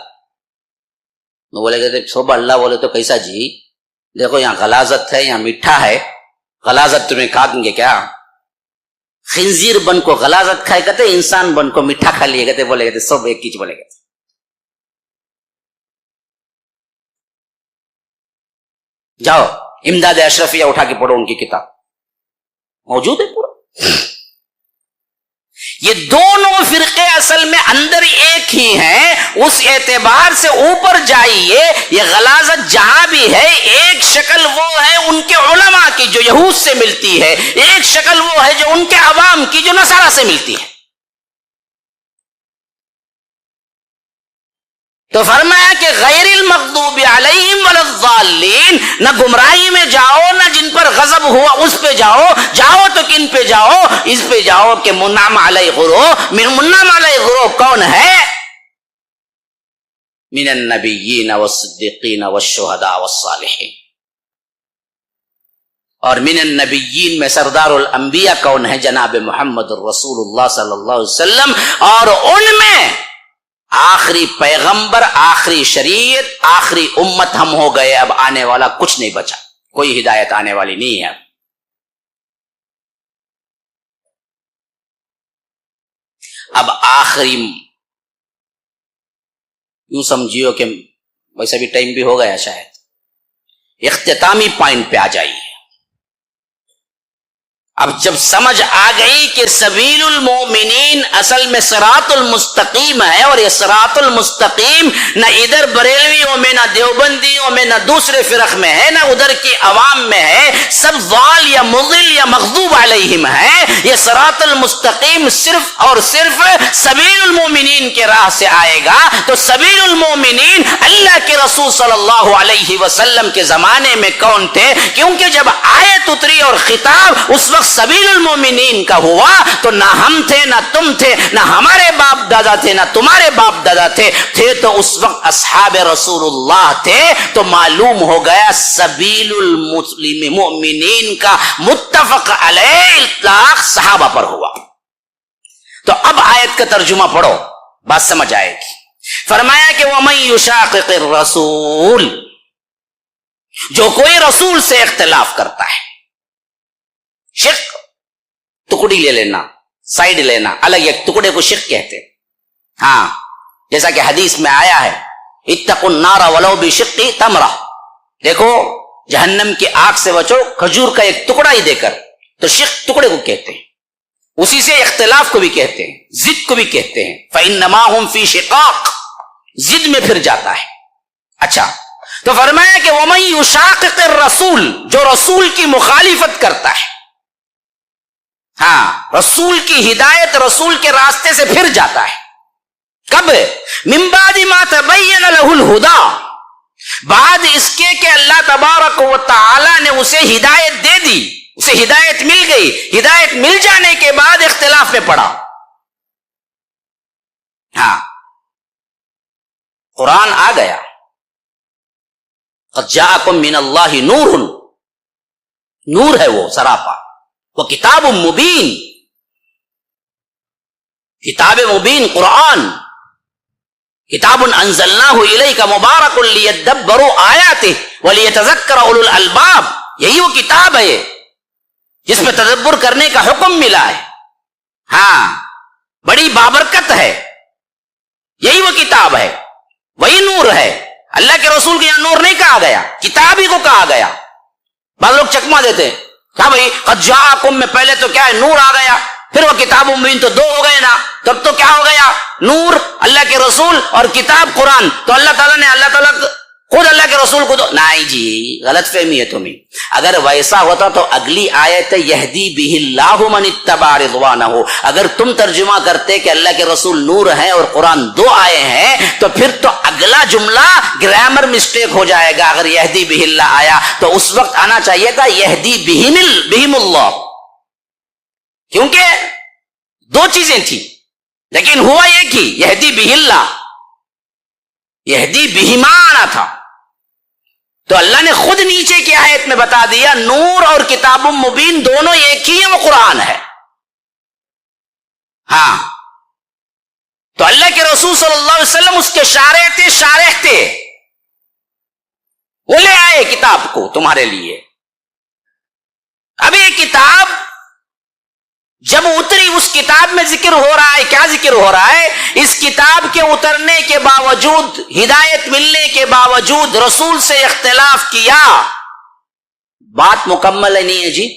وہ بولے کہتے صبح اللہ بولے تو کیسا جی؟ دیکھو یہاں غلاظت ہے، یہاں میٹھا ہے، غلاظت تمہیں کھائیں گے کیا؟ خنزیر بن کو غلاظت کھائے کہتے، انسان بن کو میٹھا کھا لیے کہتے. بولے کہتے سب ایک چیز. بولے کہتے جاؤ امداد اشرفیہ اٹھا کے پڑھو، ان کی کتاب موجود ہے پورا. یہ دونوں فرقے اصل میں اندر ایک ہی ہیں. اس اعتبار سے اوپر جائیے، یہ غلاظت جہاں بھی ہے، ایک شکل وہ ہے ان کے علماء کی جو یہود سے ملتی ہے، ایک شکل وہ ہے جو ان کے عوام کی جو نصارہ سے ملتی ہے. تو فرمایا کہ غیر المغضوب علیہم ولا الضالین، نہ گمراہی میں جاؤ نہ جن پر غضب ہوا اس پہ جاؤ تو کن پہ جاؤ؟ اس پہ جاؤ کہ منعم علیہ گروہ. منعم علیہ گروہ کون ہے؟ من النبیین والصدیقین والشہداء والصالحین. اور من النبیین میں سردار الانبیاء کون ہے؟ جناب محمد رسول اللہ صلی اللہ علیہ وسلم. اور ان میں آخری پیغمبر، آخری شریعت، آخری امت ہم ہو گئے. اب آنے والا کچھ نہیں بچا، کوئی ہدایت آنے والی نہیں ہے. اب آخری یوں سمجھیو کہ ویسا بھی ٹائم بھی ہو گیا، شاید اختتامی پوائنٹ پہ آ جائیے. اب جب سمجھ آ گئی کہ سبیل المؤمنین اصل میں صراط المستقیم ہے، اور یہ صراط المستقیم نہ ادھر بریلویوں میں، نہ دیوبندیوں میں، نہ دوسرے فرق میں ہے، نہ ادھر کی عوام میں ہے، سب ضال یا مضل یا مغضوب علیہم ہے. یہ صراط المستقیم صرف اور صرف سبیل المؤمنین کے راہ سے آئے گا. تو سبیل المؤمنین اللہ کے رسول صلی اللہ علیہ وسلم کے زمانے میں کون تھے؟ کیونکہ جب آیت اتری اور خطاب اس وقت سبیل المومنین کا ہوا تو نہ ہم تھے، نہ تم تھے، نہ ہمارے باپ دادا تھے، نہ تمہارے باپ دادا تھے تو اس وقت اصحاب رسول اللہ تھے. تو معلوم ہو گیا سبیل المؤمنین کا متفق علیہ اطلاق صحابہ پر ہوا. تو اب آیت کا ترجمہ پڑھو، بات سمجھ آئے گی. فرمایا کہ وَمَن يُشَاقِقِ الرَّسُولِ، جو کوئی رسول سے اختلاف کرتا ہے، شق ٹکڑی لے لینا، سائڈ لینا، الگ ایک ٹکڑے کو شق کہتے ہیں. ہاں، جیسا کہ حدیث میں آیا ہے اتقوا النار ولو بشق تمرہ، دیکھو جہنم کی آگ سے بچو کھجور کا ایک ٹکڑا ہی دے کر. تو شق ٹکڑے کو کہتے ہیں. اسی سے اختلاف کو بھی کہتے ہیں، ضد کو بھی کہتے ہیں. فإنما هم في شقاق، ضد میں پھر جاتا ہے. اچھا، تو فرمایا کہ وَمَن يُشَاقِقِ الرَّسُولِ، جو رسول کی مخالفت کرتا ہے، ہاں، رسول کی ہدایت رسول کے راستے سے پھر جاتا ہے. کب؟ من بعد ما تبین لہ الہدا، بعد اس کے کہ اللہ تبارک و تعالی نے اسے ہدایت دے دی، اسے ہدایت مل گئی. ہدایت مل جانے کے بعد اختلاف میں پڑا. ہاں، قرآن آ گیا، قد جاءکم من اللہ نور، نور ہے وہ سراپا، وہ کتاب مبین، کتاب مبین قرآن، کتاب انزلناہ الیک مبارک لیدبروا آیاتہ ولیتذکر اولو الالباب. یہی وہ کتاب ہے جس میں تدبر کرنے کا حکم ملا ہے. ہاں، بڑی بابرکت ہے، یہی وہ کتاب ہے، وہی نور ہے. اللہ کے رسول کے یہاں نور نہیں کہا گیا، کتاب ہی کو کہا گیا. بعض لوگ چکما دیتے ہیں، کیا بھائی قد جاءکم میں پہلے تو کیا ہے نور آ گیا، پھر وہ کتاب مبین تو دو ہو گئے نا، تب تو کیا ہو گیا؟ نور اللہ کے رسول اور کتاب قرآن. تو اللہ تعالیٰ نے خود اللہ کے رسول کو دو. نہیں جی، غلط فہمی ہے تمہیں. اگر ویسا ہوتا تو اگلی آیت یہدی بہ اللہ من اتبع رضوانہ، اگر تم ترجمہ کرتے کہ اللہ کے رسول نور ہیں اور قرآن دو آئے ہیں تو پھر تو اگلا جملہ گرامر مسٹیک ہو جائے گا. اگر یہدی بہ اللہ آیا تو اس وقت آنا چاہیے تھا یہدی بہم اللہ، کیونکہ دو چیزیں تھیں لیکن ہوا ایک ہی، یہدی بہ اللہ، یہدی بہما آنا تھا. تو اللہ نے خود نیچے کی آیت میں بتا دیا نور اور کتاب مبین دونوں ایک ہی ہیں، وہ قرآن ہے. ہاں، تو اللہ کے رسول صلی اللہ علیہ وسلم اس کے شارح تھے، وہ لے آئے کتاب کو تمہارے لیے. اب یہ کتاب جب اتری، اس کتاب میں ذکر ہو رہا ہے، کیا ذکر ہو رہا ہے؟ اس کتاب کے اترنے کے باوجود، ہدایت ملنے کے باوجود رسول سے اختلاف کیا. بات مکمل ہے نہیں ہے جی،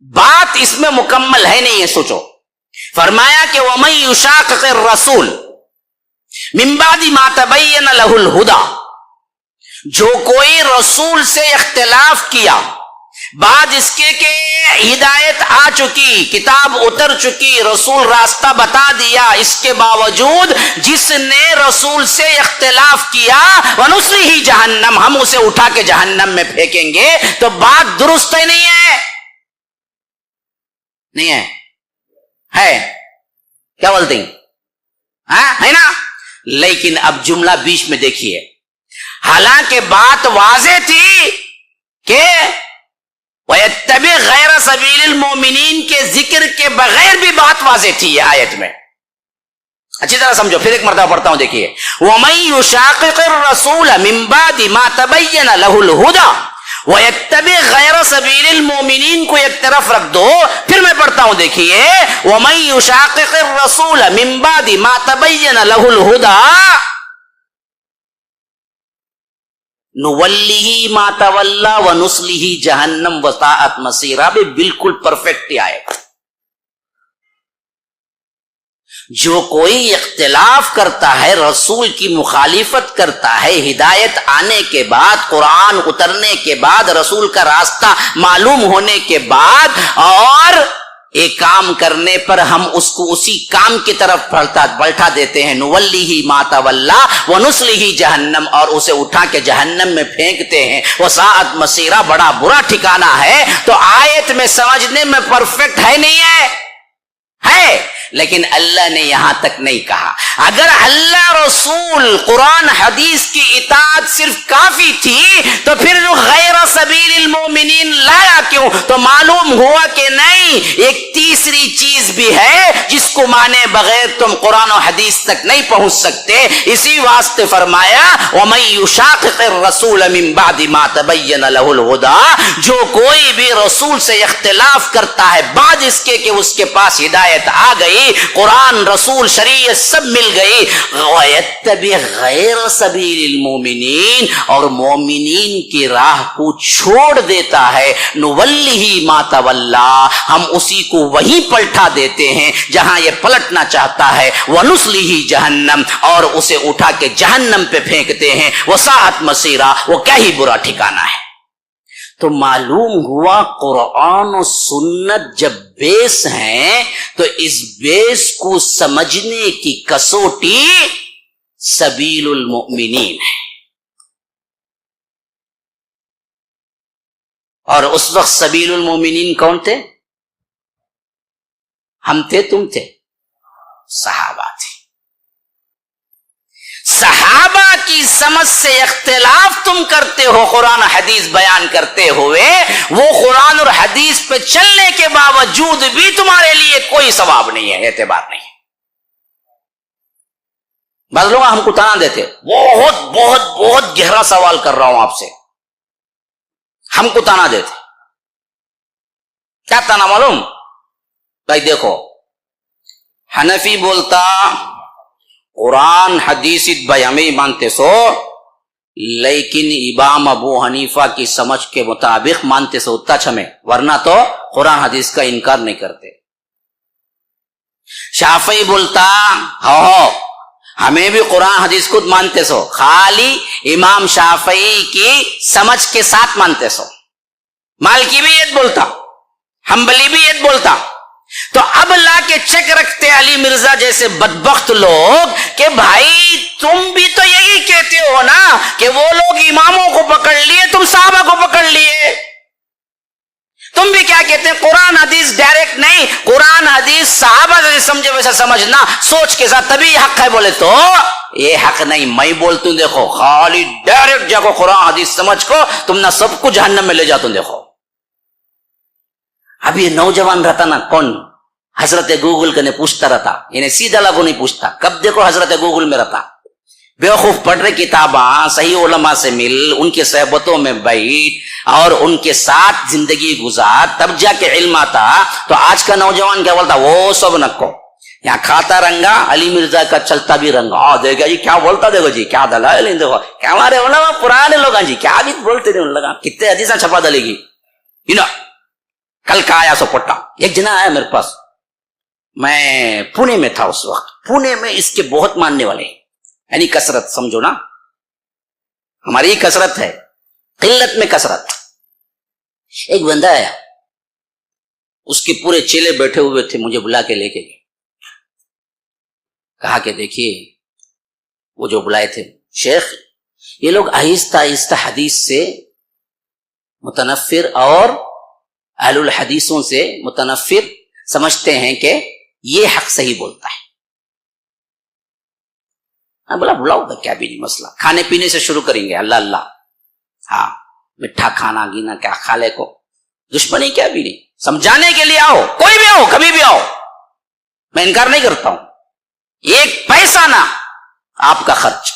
بات اس میں مکمل ہے نہیں ہے. سوچو، فرمایا کہ وَمَن يُشَاقِقِ الرَّسُولَ مِن بَعْدِ مَا تَبَيَّنَ لَهُ الْهُدَى، جو کوئی رسول سے اختلاف کیا بعد اس کے کہ ہدایت آ چکی، کتاب اتر چکی، رسول راستہ بتا دیا، اس کے باوجود جس نے رسول سے اختلاف کیا وَنُصْلِهِ جہنم، ہم اسے اٹھا کے جہنم میں پھینکیں گے. تو بات درست ہے نہیں ہے؟ نہیں ہے؟ ہے کیا بولتے ہیں؟ ہاں ہے نا. لیکن اب جملہ بیچ میں دیکھیے، حالانکہ بات واضح تھی کہ وَيَتَّبِعْ غَيْرَ سَبِيلِ الْمُؤْمِنِينَ کے ذکر کے بغیر بھی بات واضح تھی یہ آیت میں. اچھی طرح سمجھو، پھر ایک مرتبہ پڑھتا ہوں، دیکھیے وَمَن يُشَاقِقِ الرَّسُولَ مِن بَعْدِ مَا تَبَيَّنَ لَهُ الْهُدَى وَيَتَّبِعْ غَيْرَ سَبِيلِ الْمُؤْمِنِينَ کو ایک طرف رکھ دو. پھر میں پڑھتا ہوں، دیکھیے وَمَن يُشَاقِقِ الرَّسُولَ مِن بَعْدِ مَا تَبَيَّنَ لَهُ الْهُدَى نُوَلِّهِ مَا تَوَلَّى وَنُصْلِهِ جَهَنَّمَ وَسَاءَتْ مَصِيرًا. بھی بالکل پرفیکٹ آئے. جو کوئی اختلاف کرتا ہے، رسول کی مخالفت کرتا ہے، ہدایت آنے کے بعد، قرآن اترنے کے بعد، رسول کا راستہ معلوم ہونے کے بعد، اور ایک کام کرنے پر ہم اس کو اسی کام کی طرف پلٹا دیتے ہیں، نُوَلِّهِ مَا تَوَلَّى وَنُصْلِهِ جَهَنَّمَ، اور اسے اٹھا کے جہنم میں پھینکتے ہیں. وَسَاءَتْ مَصِيرًا، بڑا برا ٹھکانہ ہے. تو آیت میں سمجھنے میں پرفیکٹ ہے نہیں ہے؟ ہے، لیکن اللہ نے یہاں تک نہیں کہا. اگر اللہ رسول قرآن حدیث کی اطاعت صرف کافی تھی تو پھر غیر سبیل المومنین لایا کیوں؟ تو معلوم ہوا کہ نہیں، ایک تیسری چیز بھی ہے جس کو مانے بغیر تم قرآن و حدیث تک نہیں پہنچ سکتے. اسی واسطے فرمایا وَمَن يُشَاقِقِ الرَّسُولَ مِن بَعْدِ مَا تَبَيَّنَ لَهُ الْهُدَى، جو کوئی بھی رسول سے اختلاف کرتا ہے بعد اس کے کہ اس کے پاس ہدایت آ گئی، قرآن رسول شریعت سب مل گئی، وَيَتَّبِعْ غَيْرَ سَبِيلِ الْمُؤْمِنِينَ، اور مومنین کی راہ کو چھوڑ دیتا ہے، نُوَلِّهِ مَا تَوَلَّى، ہم اسی کو وہی پلٹا دیتے ہیں جہاں یہ پلٹنا چاہتا ہے، وَنُصْلِهِ جہنم، اور اسے اٹھا کے جہنم پہ پھینکتے ہیں. وَسَاءَتْ مَصِيرًا، وہ کیا ہی برا ٹھکانہ ہے. تو معلوم ہوا قرآن و سنت جب بیس ہیں تو اس بیس کو سمجھنے کی کسوٹی سبیل المؤمنین ہے. اور اس وقت سبیل المؤمنین کون تھے؟ ہم تھے، تم تھے، صحابہ تھے. صحابہ کی سمجھ سے اختلاف تم کرتے ہو قرآن حدیث بیان کرتے ہوئے، وہ قرآن اور حدیث پہ چلنے کے باوجود بھی تمہارے لیے کوئی ثواب نہیں ہے، اعتبار نہیں ہے. بعض لوگ ہم کو تانا دیتے، بہت بہت بہت گہرا سوال کر رہا ہوں آپ سے، ہم کو تانا دیتے. کیا تانا معلوم؟ بھائی دیکھو، حنفی بولتا قرآن حدیث بھائی ہمیں مانتے سو، لیکن امام ابو حنیفہ کی سمجھ کے مطابق مانتے سو اتنا چھمے، ورنہ تو قرآن حدیث کا انکار نہیں کرتے. شافعی بولتا ہو ہمیں بھی قرآن حدیث خود مانتے سو، خالی امام شافعی کی سمجھ کے ساتھ مانتے سو. مالکی بھی یہ بولتا، حنبلی بھی یہ بولتا. تو اب لا کے چیک رکھتے علی مرزا جیسے بدبخت لوگ کہ بھائی تم بھی تو یہی کہتے ہو نا کہ وہ لوگ اماموں کو پکڑ لیے، تم صحابہ کو پکڑ لیے. تم بھی کیا کہتے ہیں؟ قرآن حدیث ڈائریکٹ نہیں، قرآن حدیث صحابہ جیسے سمجھے ویسا سمجھنا، سوچ کے ساتھ، تبھی حق ہے. بولے تو یہ حق نہیں، میں بولتا ہوں دیکھو خالی ڈائریکٹ جا کو قرآن حدیث سمجھ کو تم نہ سب کو جہنم میں لے جاتا ہوں. دیکھو اب یہ نوجوان رہتا نا، کون حضرت گوگل کے نے پوچھتا رہتا، انہیں سیدھا لاگو نہیں پوچھتا. کب دیکھو حضرت گوگل میں رہتا، بیوقوف پڑھ رہے کتاباں، صحیح علماء سے مل، ان کے صحبتوں میں بیٹھ اور ان کے ساتھ زندگی گزار، تب جا کے علم آتا. تو آج کا نوجوان کیا بولتا؟ وہ سب نکو، یہاں کھاتا رنگا، علی مرزا کا چلتا بھی رنگا. دیکھا جی کیا بولتا، دیکھو جی کیا دلائل، دیکھو کیا ہمارے علماء پرانے لوگ ہیں جی، کیا بھی بولتے نہیں ان لوگ، کتنے حدیثاں چھپا ڈالے گی. کل کا آیا سو پٹا، ایک جنا آیا میرے پاس، میں پونے میں تھا اس وقت. پونے میں اس کے بہت ماننے والے ہیں، یعنی کثرت سمجھو نا، ہماری کثرت ہے، قلت میں کثرت. ایک بندہ آیا، اس کے پورے چیلے بیٹھے ہوئے تھے، مجھے بلا کے لے کے گئے. کہا کہ دیکھیے وہ جو بلائے تھے شیخ، یہ لوگ آہستہ آہستہ حدیث سے متنفر اور اہل الحدیثوں سے متنفر سمجھتے ہیں کہ یہ حق صحیح بولتا ہے. بولا بلاؤ گا، کیا بھی نہیں مسئلہ، کھانے پینے سے شروع کریں گے، اللہ اللہ، ہاں میٹھا کھانا گینا کیا کھا لے کو، دشمنی کیا بھی نہیں، سمجھانے کے لیے آؤ، کوئی بھی آؤ، کبھی بھی آؤ، میں انکار نہیں کرتا ہوں. ایک پیسہ نہ آپ کا خرچ،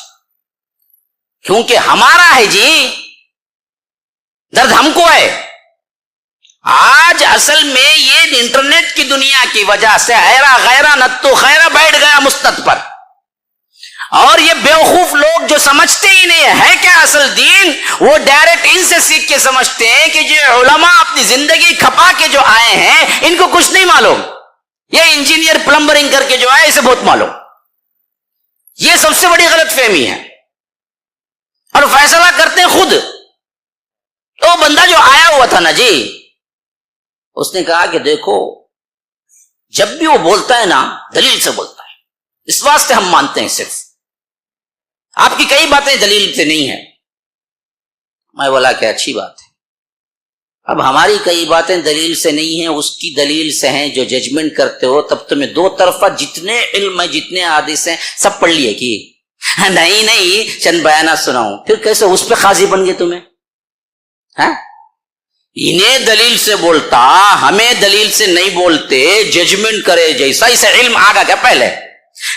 کیونکہ ہمارا ہے جی، درد ہم کو ہے. آج اصل میں یہ انٹرنیٹ کی دنیا کی وجہ سے ایرا غیرہ نتو خیرہ بیٹھ گیا مستد پر، اور یہ بیوقوف لوگ جو سمجھتے ہی نہیں ہے کیا اصل دین، وہ ڈائریکٹ ان سے سیکھ کے سمجھتے ہیں کہ جو علماء اپنی زندگی کھپا کے جو آئے ہیں ان کو کچھ نہیں معلوم، یہ انجینئر پلمبرنگ کر کے جو آئے اسے بہت معلوم. یہ سب سے بڑی غلط فہمی ہے، اور فیصلہ کرتے ہیں خود. تو بندہ جو آیا ہوا تھا نا جی، اس نے کہا کہ دیکھو جب بھی وہ بولتا ہے نا دلیل سے بولتا ہے، اس واسطے ہم مانتے ہیں، صرف آپ کی کئی باتیں دلیل سے نہیں ہیں. میں بولا کہ اچھی بات ہے. اب ہماری کئی باتیں دلیل سے نہیں ہیں، اس کی دلیل سے ہیں جو ججمنٹ کرتے ہو. تب تمہیں دو طرفہ جتنے علم ہے، جتنے حدیث ہیں، سب پڑھ لیے کہ نہیں چند بیانات سناؤں، پھر کیسے اس پہ قاضی بن گئے تمہیں؟ ہاں، انہیں دلیل سے بولتا، ہمیں دلیل سے نہیں بولتے، ججمنٹ کرے جیسا. اسے علم آگا کیا پہلے؟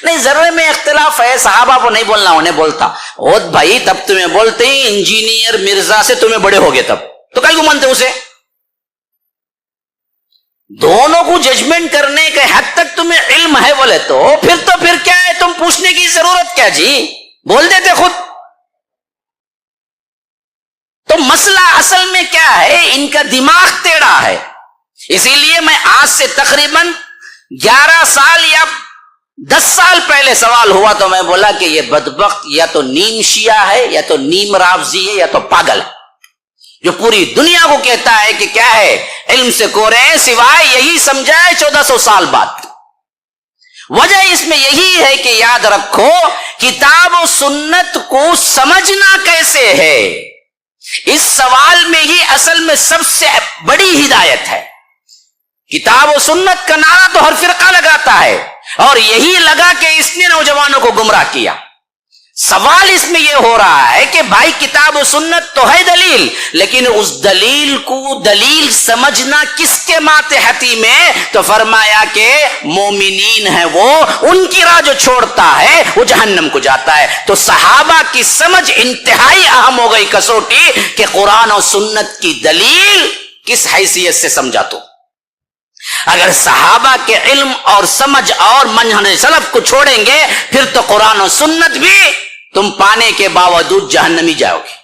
نہیں، ذرے میں اختلاف ہے، صحابہ کو نہیں بولنا، انہیں بولتا. او بھائی تب تمہیں بولتے ہی انجینئر مرزا سے تمہیں بڑے ہو گئے، تب تو کئی کو مانتے اسے؟ دونوں کو ججمنٹ کرنے کے حد تک تمہیں علم ہے بولے تو پھر کیا ہے، تم پوچھنے کی ضرورت کیا جی، بول دیتے خود. تو مسئلہ اصل میں کیا ہے، ان کا دماغ ٹیڑھا ہے. اسی لیے میں آج سے تقریباً 11 سال یا 10 سال پہلے سوال ہوا تو میں بولا کہ یہ بدبخت یا تو نیم شیعہ ہے، یا تو نیم رافضی ہے، یا تو پاگل ہے. جو پوری دنیا کو کہتا ہے کہ کیا ہے علم سے کورے ہیں سوائے یہی سمجھا ہے 1400 سال بعد. وجہ اس میں یہی ہے کہ یاد رکھو کتاب و سنت کو سمجھنا کیسے ہے، اس سوال میں ہی اصل میں سب سے بڑی ہدایت ہے. کتاب و سنت کا نعرہ تو ہر فرقہ لگاتا ہے اور یہی لگا کہ اس نے نوجوانوں کو گمراہ کیا. سوال اس میں یہ ہو رہا ہے کہ بھائی کتاب و سنت تو ہے دلیل، لیکن اس دلیل کو دلیل سمجھنا کس کے ماتحتی میں؟ تو فرمایا کہ مومنین ہیں وہ، ان کی راہ جو چھوڑتا ہے وہ جہنم کو جاتا ہے. تو صحابہ کی سمجھ انتہائی اہم ہو گئی کسوٹی کہ قرآن و سنت کی دلیل کس حیثیت سے سمجھا. تو اگر صحابہ کے علم اور سمجھ اور منہج سلف کو چھوڑیں گے پھر تو قرآن و سنت بھی تم پانے کے باوجود جہنمی جاؤ گے.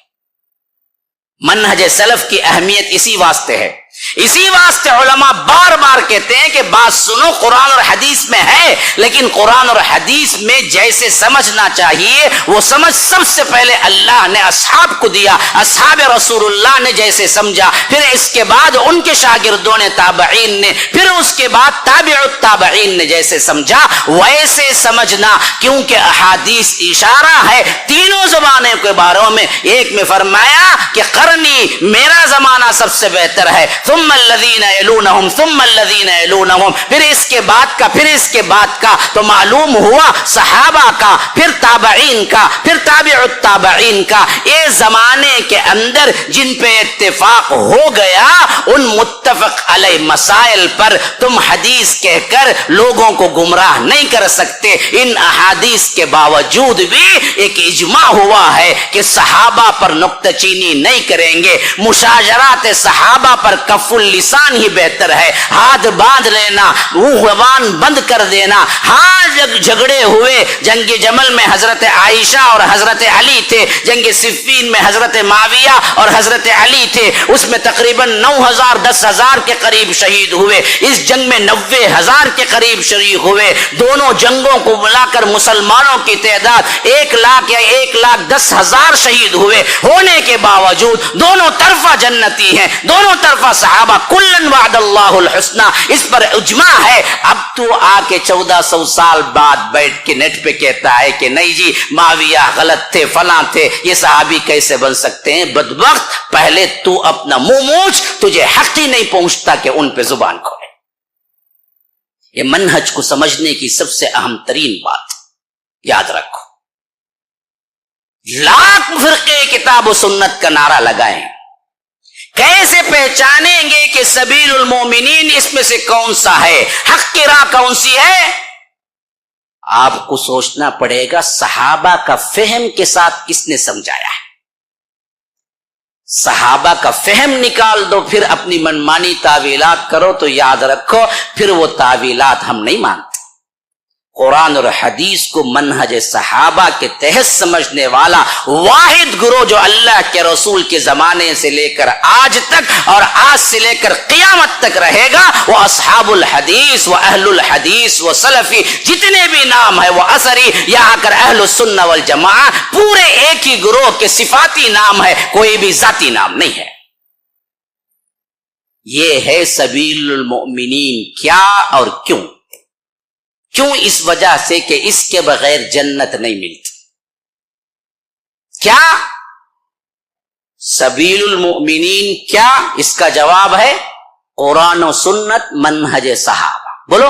منہج سلف کی اہمیت اسی واسطے ہے، اسی واسطے علماء بار بار کہتے ہیں کہ بات سنو قرآن اور حدیث میں ہے، لیکن قرآن اور حدیث میں جیسے سمجھنا چاہیے وہ سمجھ سب سے پہلے اللہ نے اصحاب کو دیا. اصحاب رسول اللہ نے جیسے سمجھا، پھر اس کے بعد ان کے شاگردوں نے تابعین نے، پھر اس کے بعد تابع التابعین نے جیسے سمجھا ویسے سمجھنا. کیونکہ احادیث اشارہ ہے تینوں زمانے کے بارے میں. ایک میں فرمایا کہ قرنی میرا زمانہ سب سے بہتر ہے، ثم الذین یلونہم ثم الذین یلونہم، پھر اس کے بعد کا، پھر اس کے بعد کا. تو معلوم ہوا صحابہ کا، پھر تابعین کا، پھر تابع التابعین کا. اس زمانے کے اندر جن پہ اتفاق ہو گیا ان متفق علیہ مسائل پر تم حدیث کہہ کر لوگوں کو گمراہ نہیں کر سکتے. ان احادیث کے باوجود بھی ایک اجماع ہوا ہے کہ صحابہ پر نکتہ چینی نہیں کریں گے. مشاجرات صحابہ پر کف اللسان ہی بہتر ہے، ہاتھ باندھ لینا، منہ زبان بند کر دینا. ہاں جب جھگڑے ہوئے جنگ جمل میں حضرت عائشہ اور حضرت علی تھے، جنگ صفین میں حضرت معاویہ اور حضرت علی تھے، اس میں تقریباً 9000 10,000 کے قریب شہید ہوئے. اس جنگ میں 90,000 کے قریب شریک ہوئے. دونوں جنگوں کو ملا کر مسلمانوں کی تعداد 1 لاکھ یا 1,10,000 شہید ہوئے. ہونے کے باوجود دونوں طرفہ جنتی ہیں، دونوں طرفہ صحابہ کلن وعد اللہ الحسنہ. اس پر اجماع ہے. اب تو آ کے 1400 سال بعد بیٹھ کے نیٹ پہ کہتا ہے کہ نہیں جی معاویہ غلط تھے، فلاں تھے، یہ صحابی کیسے بن سکتے ہیں؟ بدبخت، پہلے تو اپنا منہ موچ، تجھے حق ہی نہیں پہنچتا کہ ان پہ زبان کھولے. یہ منہج کو سمجھنے کی سب سے اہم ترین بات یاد رکھو. لاکھ فرقے کتاب و سنت کا نعرہ لگائیں، کیسے پہچانیں گے کہ سبیل المومنین اس میں سے کون سا ہے، حق کی راہ کون سی ہے؟ آپ کو سوچنا پڑے گا صحابہ کا فہم کے ساتھ کس نے سمجھایا ہے. صحابہ کا فہم نکال دو پھر اپنی منمانی تعویلات کرو تو یاد رکھو پھر وہ تعویلات ہم نہیں مانتے. قرآن اور حدیث کو منہج صحابہ کے تحت سمجھنے والا واحد گروہ جو اللہ کے رسول کے زمانے سے لے کر آج تک اور آج سے لے کر قیامت تک رہے گا وہ اصحاب الحدیث و اہل الحدیث و سلفی، جتنے بھی نام ہے وہ اثری یا آ کر اہل السنہ والجماعہ، پورے ایک ہی گروہ کے صفاتی نام ہے، کوئی بھی ذاتی نام نہیں ہے. یہ ہے سبیل المؤمنین. کیا اور کیوں؟ کیوں؟ اس وجہ سے کہ اس کے بغیر جنت نہیں ملتی. کیا سبیل المؤمنین کیا؟ اس کا جواب ہے قرآن و سنت منہج صحابہ. بولو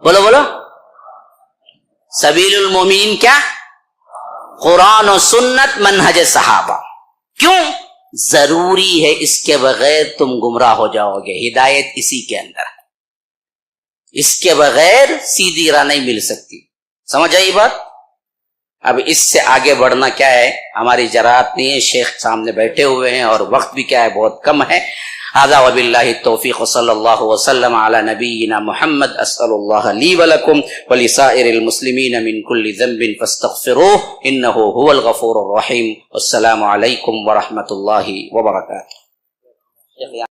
بولو بولو. سبیل المؤمنین کیا؟ قرآن و سنت منہج صحابہ. کیوں؟ ضروری ہے، اس کے بغیر تم گمراہ ہو جاؤ گے. ہدایت اسی کے اندر ہے، اس کے بغیر سیدھی راہ نہیں مل سکتی. سمجھ آئی بات؟ اب اس سے آگے بڑھنا کیا ہے، ہماری جرات نہیں ہے. شیخ سامنے بیٹھے ہوئے ہیں اور وقت بھی کیا ہے بہت کم ہے. ھذا وباللہ التوفیق صلی اللہ وسلم علی نبینا محمد. اسأل اللہ لی ولکم ولسائر المسلمین من کل ذنب فاستغفروہ انہ هو الغفور الرحیم. السلام علیکم ورحمۃ اللہ وبرکاتہ.